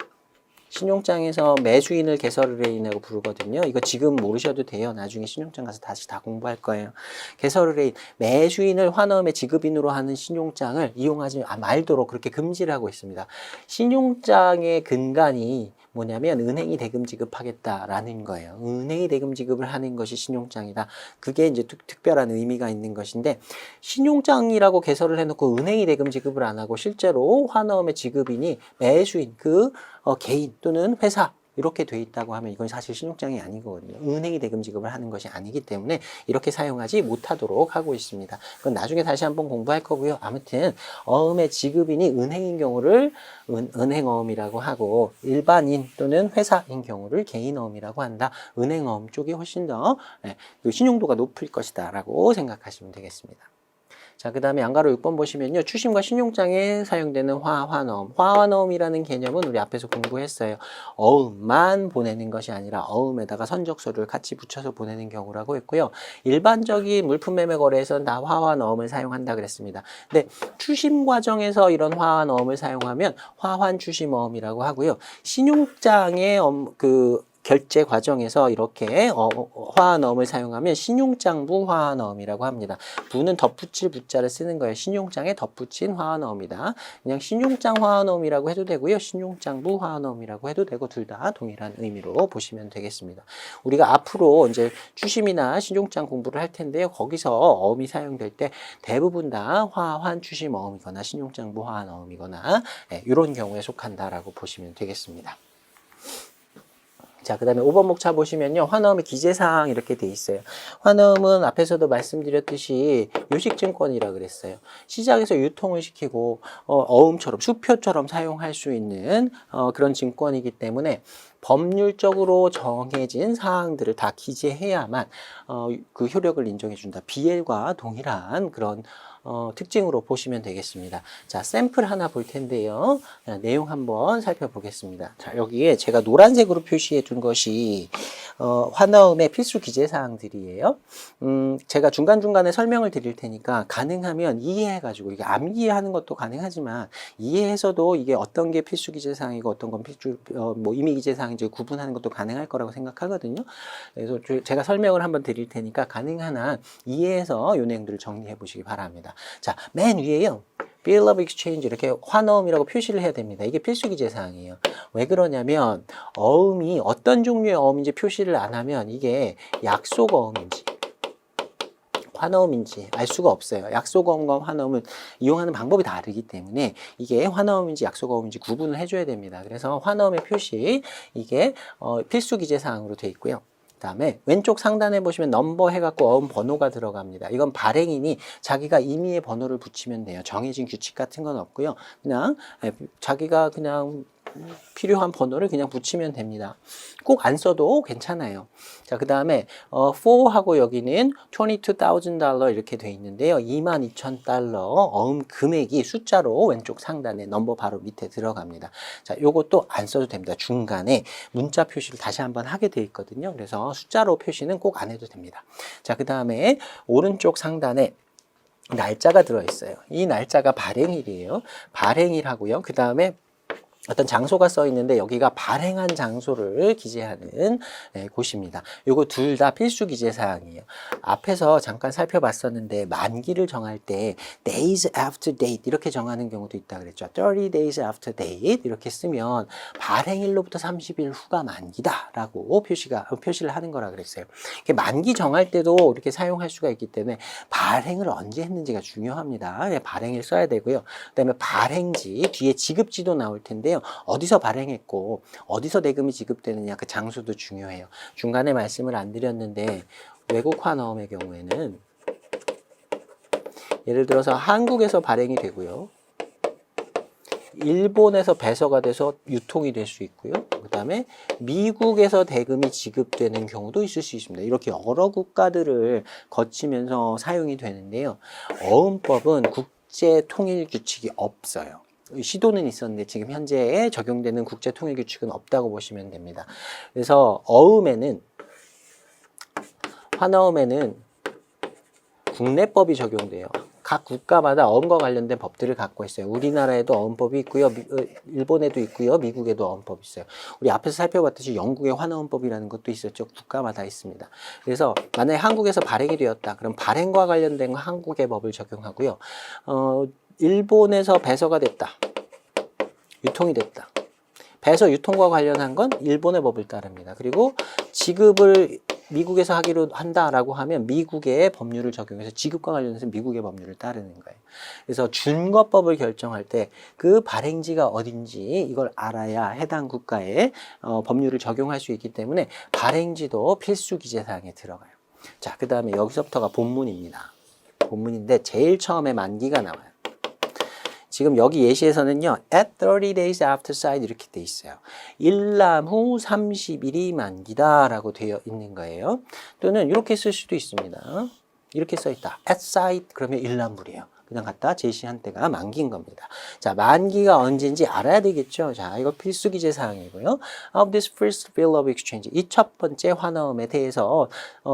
신용장에서 매수인을 개설의뢰인이라고 부르거든요. 이거 지금 모르셔도 돼요. 나중에 신용장 가서 다시 다 공부할 거예요. 개설의뢰인, 매수인을 환어음의 지급인으로 하는 신용장을 이용하지 말도록 그렇게 금지를 하고 있습니다. 신용장의 근간이 뭐냐면 은행이 대금 지급하겠다라는 거예요. 은행이 대금 지급을 하는 것이 신용장이다. 그게 이제 특별한 의미가 있는 것인데, 신용장이라고 개설을 해놓고 은행이 대금 지급을 안 하고 실제로 환어음의 지급인이 매수인, 개인 또는 회사 이렇게 돼 있다고 하면 이건 사실 신용장이 아니거든요. 은행이 대금 지급을 하는 것이 아니기 때문에 이렇게 사용하지 못하도록 하고 있습니다. 그건 나중에 다시 한번 공부할 거고요. 아무튼 어음의 지급인이 은행인 경우를 은행어음이라고 하고, 일반인 또는 회사인 경우를 개인어음이라고 한다. 은행어음 쪽이 훨씬 더 신용도가 높을 것이다 라고 생각하시면 되겠습니다. 자, 그 다음에 양가로 6번 보시면요. 추심과 신용장에 사용되는 화환어음. 화환어음이라는 개념은 우리 앞에서 공부했어요. 어음만 보내는 것이 아니라 어음에다가 선적소를 같이 붙여서 보내는 경우라고 했고요. 일반적인 물품 매매 거래에서는 다 화환어음을 사용한다 그랬습니다. 근데 추심 과정에서 이런 화환어음을 사용하면 화환추심어음이라고 하고요. 신용장의 결제 과정에서 이렇게 화환어음을 사용하면 신용장부 화환어음이라고 합니다. 부는 덧붙일 부자를 쓰는 거예요. 신용장에 덧붙인 화환어음이다. 그냥 신용장 화환어음이라고 해도 되고요. 신용장부 화환어음이라고 해도 되고, 둘 다 동일한 의미로 보시면 되겠습니다. 우리가 앞으로 이제 추심이나 신용장 공부를 할 텐데요. 거기서 어음이 사용될 때 대부분 다 화환추심어음이거나 신용장부 화환어음이거나 이런 경우에 속한다라고 보시면 되겠습니다. 자, 그 다음에 5번 목차 보시면요. 환어음의 기재사항 이렇게 돼 있어요. 환어음은 앞에서도 말씀드렸듯이 요식증권이라 그랬어요. 시장에서 유통을 시키고 어음처럼 수표처럼 사용할 수 있는 그런 증권이기 때문에 법률적으로 정해진 사항들을 다 기재해야만 그 효력을 인정해준다. BL과 동일한 그런 특징으로 보시면 되겠습니다. 자, 샘플 하나 볼 텐데요. 내용 한번 살펴보겠습니다. 자, 여기에 제가 노란색으로 표시해 둔 것이 환어음의 필수 기재 사항들이에요. 제가 중간중간에 설명을 드릴 테니까 가능하면 이해해가지고, 이게 암기하는 것도 가능하지만 이해해서도 이게 어떤 게 필수 기재 사항이고 어떤 건 필수 임의 기재 사항인지 구분하는 것도 가능할 거라고 생각하거든요. 그래서 제가 설명을 한번 드릴 테니까 가능한 한 이해해서 이 내용들을 정리해 보시기 바랍니다. 자, 맨 위에요. Bill of Exchange 이렇게 환어음이라고 표시를 해야 됩니다. 이게 필수 기재 사항이에요. 왜 그러냐면 어음이 어떤 종류의 어음인지 표시를 안 하면 이게 약속 어음인지 환어음인지 알 수가 없어요. 약속어음과 환어음은 이용하는 방법이 다르기 때문에 이게 환어음인지 약속어음인지 구분을 해줘야 됩니다. 그래서 환어음의 표시, 이게 필수 기재 사항으로 되어 있고요. 그 다음에 왼쪽 상단에 보시면 넘버 해갖고 어음 번호가 들어갑니다. 이건 발행인이 자기가 임의의 번호를 붙이면 돼요. 정해진 규칙 같은 건 없고요. 그냥 자기가 그냥 필요한 번호를 그냥 붙이면 됩니다. 꼭 안 써도 괜찮아요. 자, 그 다음에 for하고 여기는 $22,000 이렇게 돼 있는데요. 22,000달러 어음 금액이 숫자로 왼쪽 상단에 넘버 바로 밑에 들어갑니다. 자, 요것도 안 써도 됩니다. 중간에 문자 표시를 다시 한번 하게 돼 있거든요. 그래서 숫자로 표시는 꼭 안 해도 됩니다. 자, 그 다음에 오른쪽 상단에 날짜가 들어있어요. 이 날짜가 발행일이에요. 발행일하고요. 그 다음에 어떤 장소가 써 있는데 여기가 발행한 장소를 기재하는 곳입니다. 요거 둘 다 필수 기재 사항이에요. 앞에서 잠깐 살펴봤었는데 만기를 정할 때 days after date 이렇게 정하는 경우도 있다 그랬죠. 30 days after date 이렇게 쓰면 발행일로부터 30일 후가 만기다라고 표시를 하는 거라 그랬어요. 만기 정할 때도 이렇게 사용할 수가 있기 때문에 발행을 언제 했는지가 중요합니다. 발행일 써야 되고요. 그다음에 발행지 뒤에 지급지도 나올 텐데요. 어디서 발행했고 어디서 대금이 지급되느냐 그 장소도 중요해요. 중간에 말씀을 안 드렸는데 외국 환어음의 경우에는 예를 들어서 한국에서 발행이 되고요. 일본에서 배서가 돼서 유통이 될 수 있고요. 그 다음에 미국에서 대금이 지급되는 경우도 있을 수 있습니다. 이렇게 여러 국가들을 거치면서 사용이 되는데요. 어음법은 국제 통일 규칙이 없어요. 시도는 있었는데 지금 현재 적용되는 국제 통일 규칙은 없다고 보시면 됩니다. 그래서 환어음에는 국내법이 적용돼요. 각 국가마다 어음과 관련된 법들을 갖고 있어요. 우리나라에도 어음법이 있고요. 일본에도 있고요. 미국에도 어음법이 있어요. 우리 앞에서 살펴봤듯이 영국의 환어음법이라는 것도 있었죠. 국가마다 있습니다. 그래서 만약에 한국에서 발행이 되었다. 그럼 발행과 관련된 한국의 법을 적용하고요. 일본에서 배서가 됐다. 유통이 됐다. 배서 유통과 관련한 건 일본의 법을 따릅니다. 그리고 지급을 미국에서 하기로 한다라고 하면 미국의 법률을 적용해서 지급과 관련해서 미국의 법률을 따르는 거예요. 그래서 준거법을 결정할 때 그 발행지가 어딘지 이걸 알아야 해당 국가의 법률을 적용할 수 있기 때문에 발행지도 필수 기재사항에 들어가요. 자, 그 다음에 여기서부터가 본문입니다. 본문인데 제일 처음에 만기가 나와요. 지금 여기 예시에서는요, at 30 days after sight 이렇게 돼 있어요. 일람 후 30일이 만기다 라고 되어 있는 거예요. 또는 이렇게 쓸 수도 있습니다. 이렇게 써 있다. at sight 그러면 일람불이에요. 그냥 갖다 제시한 때가 만기인 겁니다. 자, 만기가 언제인지 알아야 되겠죠. 자, 이거 필수 기재 사항이고요. Of this first bill of exchange. 이 첫 번째 환어음에 대해서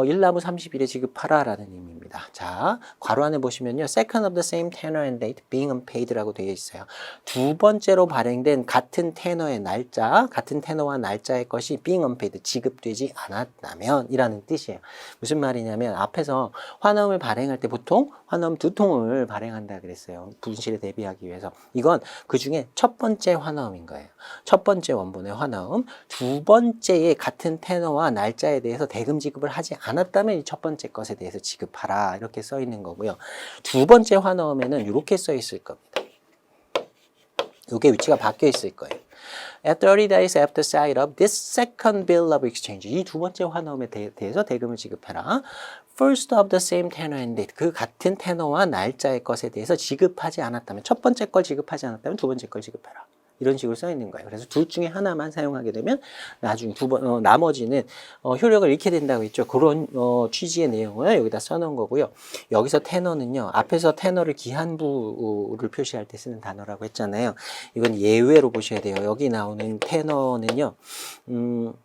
일람 후 30일에 지급하라라는 의미입니다. 자, 괄호 안에 보시면요. Second of the same tenor and date being unpaid라고 되어 있어요. 두 번째로 발행된 같은 테너의 날짜, 같은 테너와 날짜의 것이 being unpaid, 지급되지 않았다면 이라는 뜻이에요. 무슨 말이냐면 앞에서 환어음을 발행할 때 보통 환어음 두 통을 발행한다 그랬어요. 분실에 대비하기 위해서. 이건 그 중에 첫 번째 환어음인 거예요. 첫 번째 원본의 환어음. 두 번째의 같은 테너와 날짜에 대해서 대금 지급을 하지 않았다면 이 첫 번째 것에 대해서 지급하라. 이렇게 써 있는 거고요. 두 번째 환어음에는 이렇게 써 있을 겁니다. 이게 위치가 바뀌어 있을 거예요. At 30 days after sight of this second bill of exchange. 이 두 번째 환어음에 대해서 대금을 지급해라. First of the same tenor and date. 그 같은 테너와 날짜의 것에 대해서 지급하지 않았다면, 첫 번째 걸 지급하지 않았다면 두 번째 걸 지급해라. 이런 식으로 써 있는 거예요. 그래서 둘 중에 하나만 사용하게 되면 나중에 나머지는 효력을 잃게 된다고 했죠. 그런 취지의 내용을 여기다 써놓은 거고요. 여기서 테너는요. 앞에서 테너를 기한부를 표시할 때 쓰는 단어라고 했잖아요. 이건 예외로 보셔야 돼요. 여기 나오는 테너는요.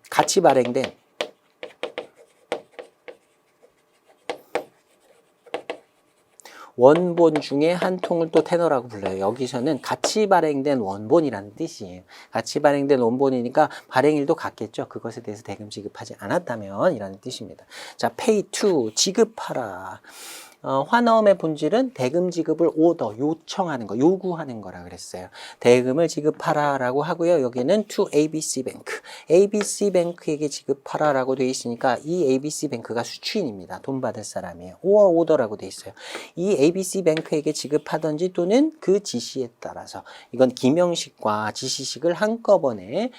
같이 발행된 원본 중에 한 통을 또 테너라고 불러요. 여기서는 같이 발행된 원본이라는 뜻이에요. 같이 발행된 원본이니까 발행일도 같겠죠. 그것에 대해서 대금 지급하지 않았다면 이라는 뜻입니다. 자, pay to, 지급하라. 환어음의 본질은 대금 지급을 오더, 요청하는 거, 요구하는 거라 그랬어요. 대금을 지급하라라고 하고요. 여기는 to ABC Bank. ABC Bank에게 지급하라라고 되어 있으니까 이 ABC Bank가 수취인입니다. 돈 받을 사람이에요. or order라고 되어 있어요. 이 ABC Bank에게 지급하든지 또는 그 지시에 따라서 이건 기명식과 지시식을 한꺼번에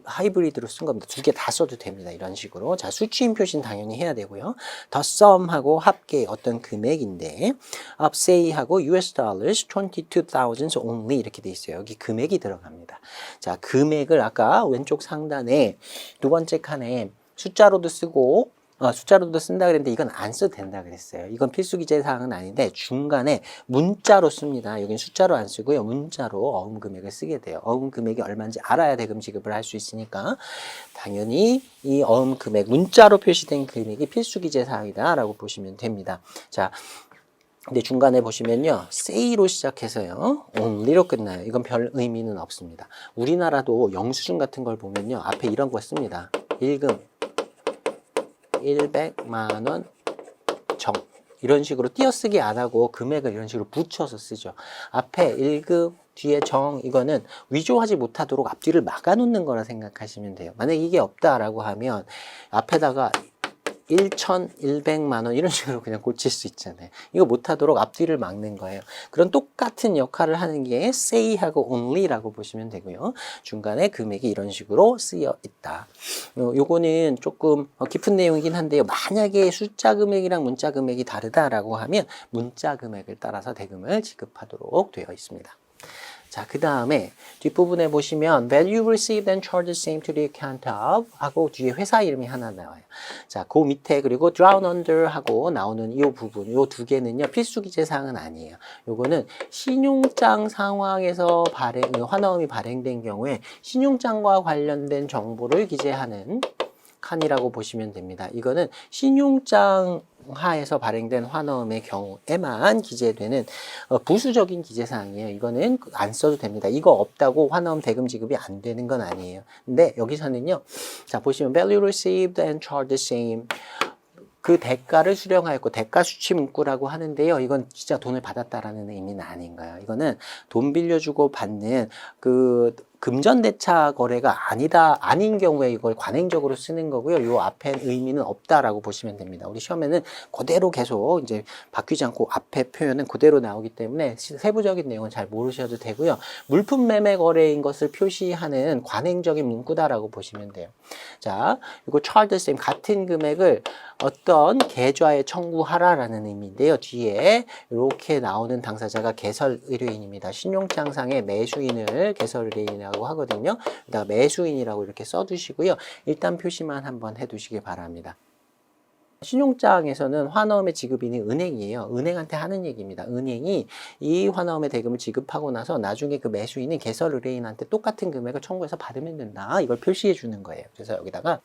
하이브리드로 쓴 겁니다. 두 개 다 써도 됩니다. 이런 식으로. 자, 수취인 표시는 당연히 해야 되고요. the sum하고 합계 어떤 금액인데 of say하고 US dollars 22,000 only 이렇게 돼 있어요. 여기 금액이 들어갑니다. 자, 금액을 아까 왼쪽 상단에 두 번째 칸에 숫자로도 쓰고 숫자로도 쓴다 그랬는데 이건 안 써도 된다 그랬어요. 이건 필수 기재 사항은 아닌데 중간에 문자로 씁니다. 여기는 숫자로 안 쓰고요. 문자로 어음 금액을 쓰게 돼요. 어음 금액이 얼마인지 알아야 대금 지급을 할 수 있으니까 당연히 이 어음 금액, 문자로 표시된 금액이 필수 기재 사항이다라고 보시면 됩니다. 자, 근데 중간에 보시면요. say로 시작해서요. only로 끝나요. 이건 별 의미는 없습니다. 우리나라도 영수증 같은 걸 보면요. 앞에 이런 거 씁니다. 일금 100만 원 정. 이런 식으로 띄어쓰기 안 하고 금액을 이런 식으로 붙여서 쓰죠. 앞에 1급, 뒤에 정, 이거는 위조하지 못하도록 앞뒤를 막아놓는 거라 생각하시면 돼요. 만약에 이게 없다라고 하면 앞에다가 1,100만 원 이런 식으로 그냥 고칠 수 있잖아요. 이거 못하도록 앞뒤를 막는 거예요. 그런 똑같은 역할을 하는 게 say하고 only라고 보시면 되고요. 중간에 금액이 이런 식으로 쓰여 있다. 요거는 조금 깊은 내용이긴 한데요. 만약에 숫자 금액이랑 문자 금액이 다르다라고 하면 문자 금액을 따라서 대금을 지급하도록 되어 있습니다. 자, 그 다음에 뒷부분에 보시면 value received and charges same to the account of 하고 뒤에 회사 이름이 하나 나와요. 자, 그 밑에 그리고 drawn under 하고 나오는 이 부분, 이 두 개는요, 필수 기재 사항은 아니에요. 요거는 신용장 상황에서 환어음이 발행된 경우에 신용장과 관련된 정보를 기재하는 칸이라고 보시면 됩니다. 이거는 신용장 하에서 발행된 환어음의 경우에만 기재되는 부수적인 기재사항이에요. 이거는 안 써도 됩니다. 이거 없다고 환어음 대금 지급이 안 되는 건 아니에요. 근데 여기서는요. 자, 보시면 value received and charged the same. 그 대가를 수령하였고 대가 수취 문구라고 하는데요. 이건 진짜 돈을 받았다라는 의미는 아닌 거예요. 이거는 돈 빌려주고 받는 그 금전대차 거래가 아닌 경우에 이걸 관행적으로 쓰는 거고요. 요 앞에 의미는 없다라고 보시면 됩니다. 우리 시험에는 그대로 계속 이제 바뀌지 않고 앞에 표현은 그대로 나오기 때문에 세부적인 내용은 잘 모르셔도 되고요. 물품 매매 거래인 것을 표시하는 관행적인 문구다라고 보시면 돼요. 자, 이거 charge the same 같은 금액을 어떤 계좌에 청구하라라는 의미인데요. 뒤에 이렇게 나오는 당사자가 개설 의뢰인입니다. 신용장상의 매수인을 개설 의뢰인이라고 하거든요. 그다음 매수인이라고 이렇게 써두시고요. 일단 표시만 한번 해두시기 바랍니다. 신용장에서는 환어음의 지급인이 은행이에요. 은행한테 하는 얘기입니다. 은행이 이 환어음의 대금을 지급하고 나서 나중에 그 매수인이 개설 의뢰인한테 똑같은 금액을 청구해서 받으면 된다. 이걸 표시해 주는 거예요. 그래서 여기다가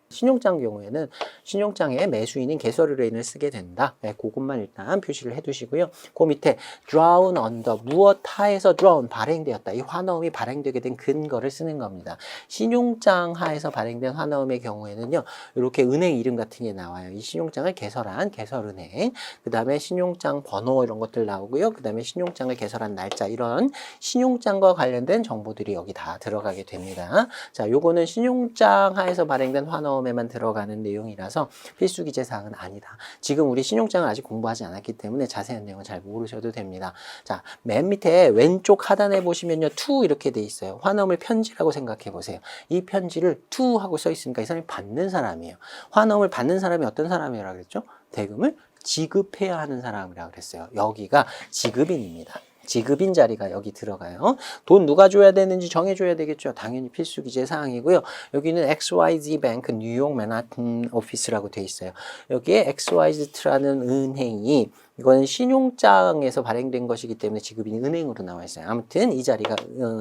신용장 경우에는 신용장에 매수인인 개설 의뢰인을 쓰게 된다. 네, 그것만 일단 표시를 해두시고요. 그 밑에 drawn under 무엇 하에서 drawn 발행되었다. 이 환어음이 발행되게 된 근거를 쓰는 겁니다. 신용장 하에서 발행된 환어음의 경우에는요. 이렇게 은행 이름 같은 게 나와요. 이 신용장을 개설한 개설은행, 그 다음에 신용장 번호 이런 것들 나오고요. 그 다음에 신용장을 개설한 날짜 이런 신용장과 관련된 정보들이 여기 다 들어가게 됩니다. 자, 요거는 신용장 하에서 발행된 환어음 에만 들어가는 내용이라서 필수 기재 사항은 아니다. 지금 우리 신용장을 아직 공부하지 않았기 때문에 자세한 내용은 잘 모르셔도 됩니다. 자, 맨 밑에 왼쪽 하단에 보시면요. to 이렇게 돼 있어요. 환어음을 편지라고 생각해 보세요. 이 편지를 to 하고 써 있으니까 이 사람이 받는 사람이에요. 환어음을 받는 사람이 어떤 사람이라고 그랬죠? 대금을 지급해야 하는 사람이라고 그랬어요. 여기가 지급인입니다. 지급인 자리가 여기 들어가요. 돈 누가 줘야 되는지 정해줘야 되겠죠. 당연히 필수 기재 사항이고요. 여기는 XYZ 뱅크 뉴욕 맨하튼 오피스라고 돼 있어요. 여기에 XYZ라는 은행이 이거는 신용장에서 발행된 것이기 때문에 지급인이 은행으로 나와 있어요. 아무튼 이 자리가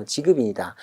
지급인이다.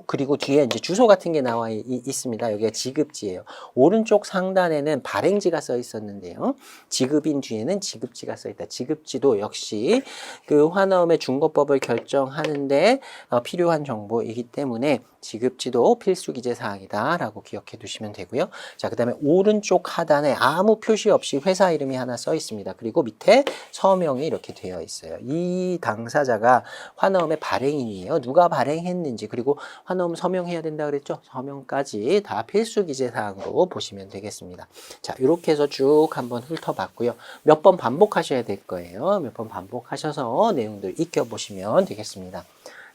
그리고 뒤에 이제 주소 같은 게 나와 있습니다. 여기가 지급지예요. 오른쪽 상단에는 발행지가 써 있었는데요. 지급인 뒤에는 지급지가 써 있다. 지급지도 역시 그 환어음의 준거법을 결정하는데 필요한 정보이기 때문에 지급지도 필수 기재 사항이다라고 기억해 두시면 되고요. 자, 그다음에 오른쪽 하단에 아무 표시 없이 회사 이름이 하나 써 있습니다. 그리고 밑에 서명이 이렇게 되어 있어요. 이 당사자가 환어음의 발행인이에요. 누가 발행했는지 그리고 환어음 서명해야 된다 그랬죠? 서명까지 다 필수 기재 사항으로 보시면 되겠습니다. 자, 이렇게 해서 쭉 한번 훑어봤고요. 몇 번 반복하셔야 될 거예요. 몇 번 반복하셔서 내용들 익혀 보시면 되겠습니다.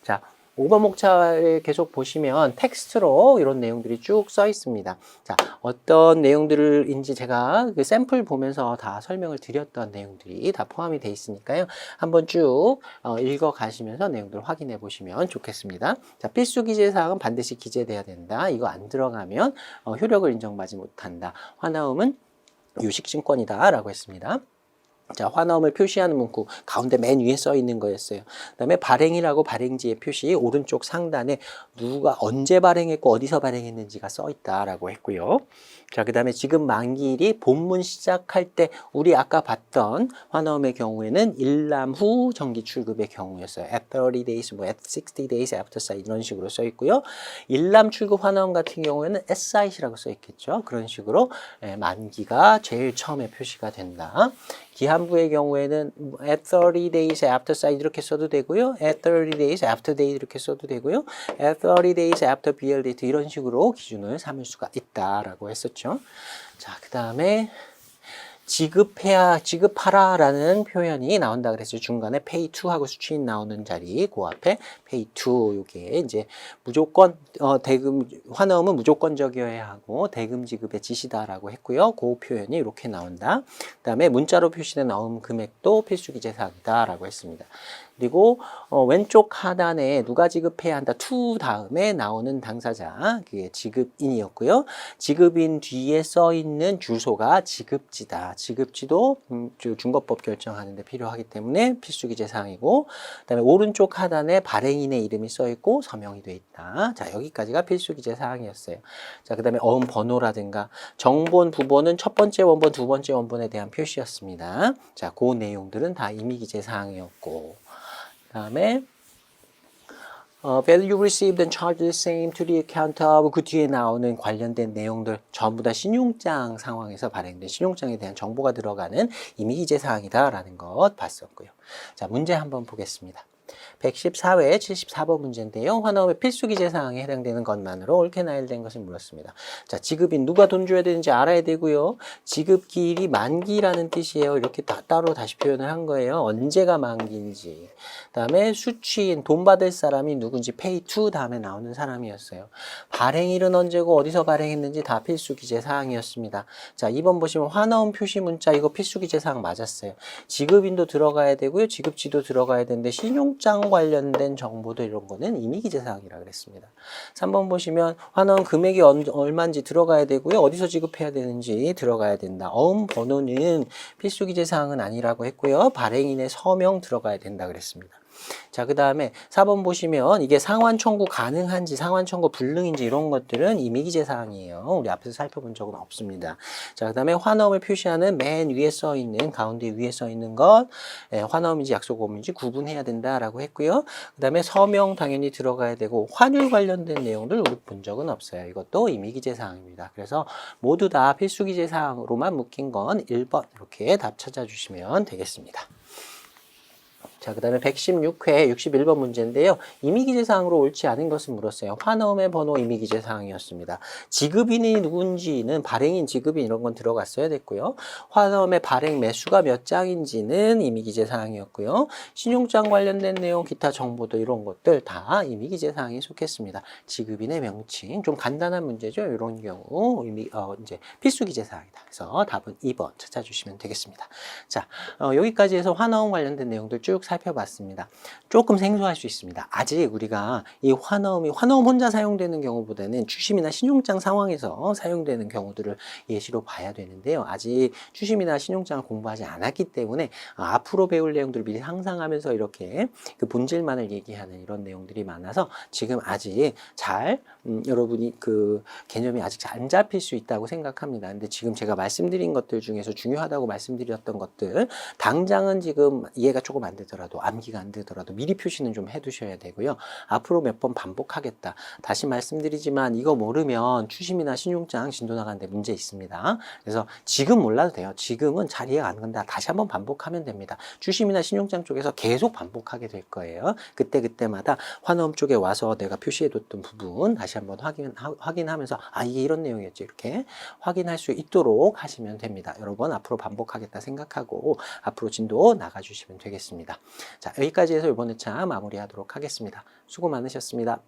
자, 5번 목차를 계속 보시면 텍스트로 이런 내용들이 쭉 써 있습니다. 자, 어떤 내용들인지 제가 그 샘플 보면서 다 설명을 드렸던 내용들이 다 포함이 되어 있으니까요. 한번 쭉 읽어 가시면서 내용들을 확인해 보시면 좋겠습니다. 자, 필수 기재사항은 반드시 기재돼야 된다. 이거 안 들어가면 효력을 인정받지 못한다. 환어음은 유식증권이다 라고 했습니다. 자, 환어음을 표시하는 문구 가운데 맨 위에 써 있는 거였어요. 그 다음에 발행이라고 발행지의 표시 오른쪽 상단에 누가 언제 발행했고 어디서 발행했는지가 써 있다라고 했고요. 자, 그 다음에 지금 만기일이 본문 시작할 때 우리 아까 봤던 환어음의 경우에는 일남 후 정기 출급의 경우였어요. at 30 days, at 60 days after sight 이런 식으로 써 있고요. 일남 출급 환어음 같은 경우에는 at sight이라고 써 있겠죠. 그런 식으로 만기가 제일 처음에 표시가 된다. 기한부의 경우에는 at 30 days after sight 이렇게 써도 되고요. at 30 days after date 이렇게 써도 되고요. at 30 days after BL date 이런 식으로 기준을 삼을 수가 있다라고 했었죠. 자, 그 다음에 지급하라라는 표현이 나온다 그랬어요. 중간에 pay to 하고 수취인 나오는 자리, 그 앞에 pay to 요게 이제 무조건 대금 환어음은 무조건적이어야 하고 대금 지급의 지시다라고 했고요. 그 표현이 이렇게 나온다. 그다음에 문자로 표시된 어음 금액도 필수 기재 사항이다라고 했습니다. 그리고 왼쪽 하단에 누가 지급해야 한다 to 다음에 나오는 당사자 그게 지급인이었고요. 지급인 뒤에 써 있는 주소가 지급지다. 지급지도 준거법 결정하는데 필요하기 때문에 필수 기재 사항이고, 그다음에 오른쪽 하단에 발행인의 이름이 써 있고 서명이 돼 있다. 자, 여기까지가 필수 기재 사항이었어요. 자, 그다음에 어음 번호라든가 정본 부본은 첫 번째 원본, 두 번째 원본에 대한 표시였습니다. 자, 그 내용들은 다 임의 기재 사항이었고, 그다음에 value received and charged the same to the account of 그 뒤에 나오는 관련된 내용들 전부 다 신용장 상황에서 발행된 신용장에 대한 정보가 들어가는 임의 기재 사항이다라는 것 봤었고요. 자, 문제 한번 보겠습니다. 114회 74번 문제인데요. 환어음의 필수 기재 사항에 해당되는 것만으로 옳게 나열된 것을 물었습니다. 자, 지급인 누가 돈 줘야 되는지 알아야 되고요. 지급기일이 만기라는 뜻이에요. 이렇게 따로 다시 표현을 한 거예요. 언제가 만기인지. 그다음에 수취인 돈 받을 사람이 누군지 pay to 다음에 나오는 사람이었어요. 발행일은 언제고 어디서 발행했는지 다 필수 기재 사항이었습니다. 자, 2번 보시면 환어음 표시 문자 이거 필수 기재 사항 맞았어요. 지급인도 들어가야 되고요. 지급지도 들어가야 되는데 신용장 관련된 정보도 이런 거는 임의 기재 사항이라 그랬습니다. 3번 보시면 환원 금액이 얼마인지 들어가야 되고요. 어디서 지급해야 되는지 들어가야 된다. 어음 번호는 필수 기재 사항은 아니라고 했고요. 발행인의 서명 들어가야 된다 그랬습니다. 자, 그 다음에 4번 보시면 이게 상환 청구 가능한지 상환 청구 불능인지 이런 것들은 임의 기재 사항이에요. 우리 앞에서 살펴본 적은 없습니다. 자, 그 다음에 환어음을 표시하는 맨 위에 써 있는 가운데 위에 써 있는 것 환어음인지 약속어음인지 구분해야 된다라고 했고요. 그 다음에 서명 당연히 들어가야 되고 환율 관련된 내용들 우리 본 적은 없어요. 이것도 임의 기재 사항입니다. 그래서 모두 다 필수 기재 사항으로만 묶인 건 1번 이렇게 답 찾아주시면 되겠습니다. 자, 그 다음에 116회 61번 문제인데요. 임의 기재 사항으로 옳지 않은 것을 물었어요. 환어음의 번호 임의 기재 사항이었습니다. 지급인이 누군지는 발행인, 지급인 이런 건 들어갔어야 됐고요. 환어음의 발행 매수가 몇 장인지는 임의 기재 사항이었고요. 신용장 관련된 내용, 기타 정보도 이런 것들 다 임의 기재 사항에 속했습니다. 지급인의 명칭, 좀 간단한 문제죠. 이런 경우 이제 필수 기재 사항이다. 그래서 답은 2번 찾아주시면 되겠습니다. 자, 여기까지 해서 환어음 관련된 내용들 쭉 살펴봤습니다. 조금 생소할 수 있습니다. 아직 우리가 이 환어음 혼자 사용되는 경우보다는 추심이나 신용장 상황에서 사용되는 경우들을 예시로 봐야 되는데요. 아직 추심이나 신용장을 공부하지 않았기 때문에 앞으로 배울 내용들을 미리 상상하면서 이렇게 그 본질만을 얘기하는 이런 내용들이 많아서 지금 아직 잘 여러분이 그 개념이 아직 안 잡힐 수 있다고 생각합니다. 근데 지금 제가 말씀드린 것들 중에서 중요하다고 말씀드렸던 것들 당장은 지금 이해가 조금 안 되더라도 암기가 안 되더라도 미리 표시는 좀 해두셔야 되고요. 앞으로 몇 번 반복하겠다. 다시 말씀드리지만 이거 모르면 추심이나 신용장 진도 나가는데 문제 있습니다. 그래서 지금 몰라도 돼요. 지금은 잘 이해가 안 간다. 다시 한번 반복하면 됩니다. 추심이나 신용장 쪽에서 계속 반복하게 될 거예요. 그때마다 환어음 쪽에 와서 내가 표시해뒀던 부분 다시 한번 확인하면서 이게 이런 내용이었지 이렇게 확인할 수 있도록 하시면 됩니다. 여러 번 앞으로 반복하겠다 생각하고 앞으로 진도 나가주시면 되겠습니다. 자, 여기까지 해서 이번 회차 마무리하도록 하겠습니다. 수고 많으셨습니다.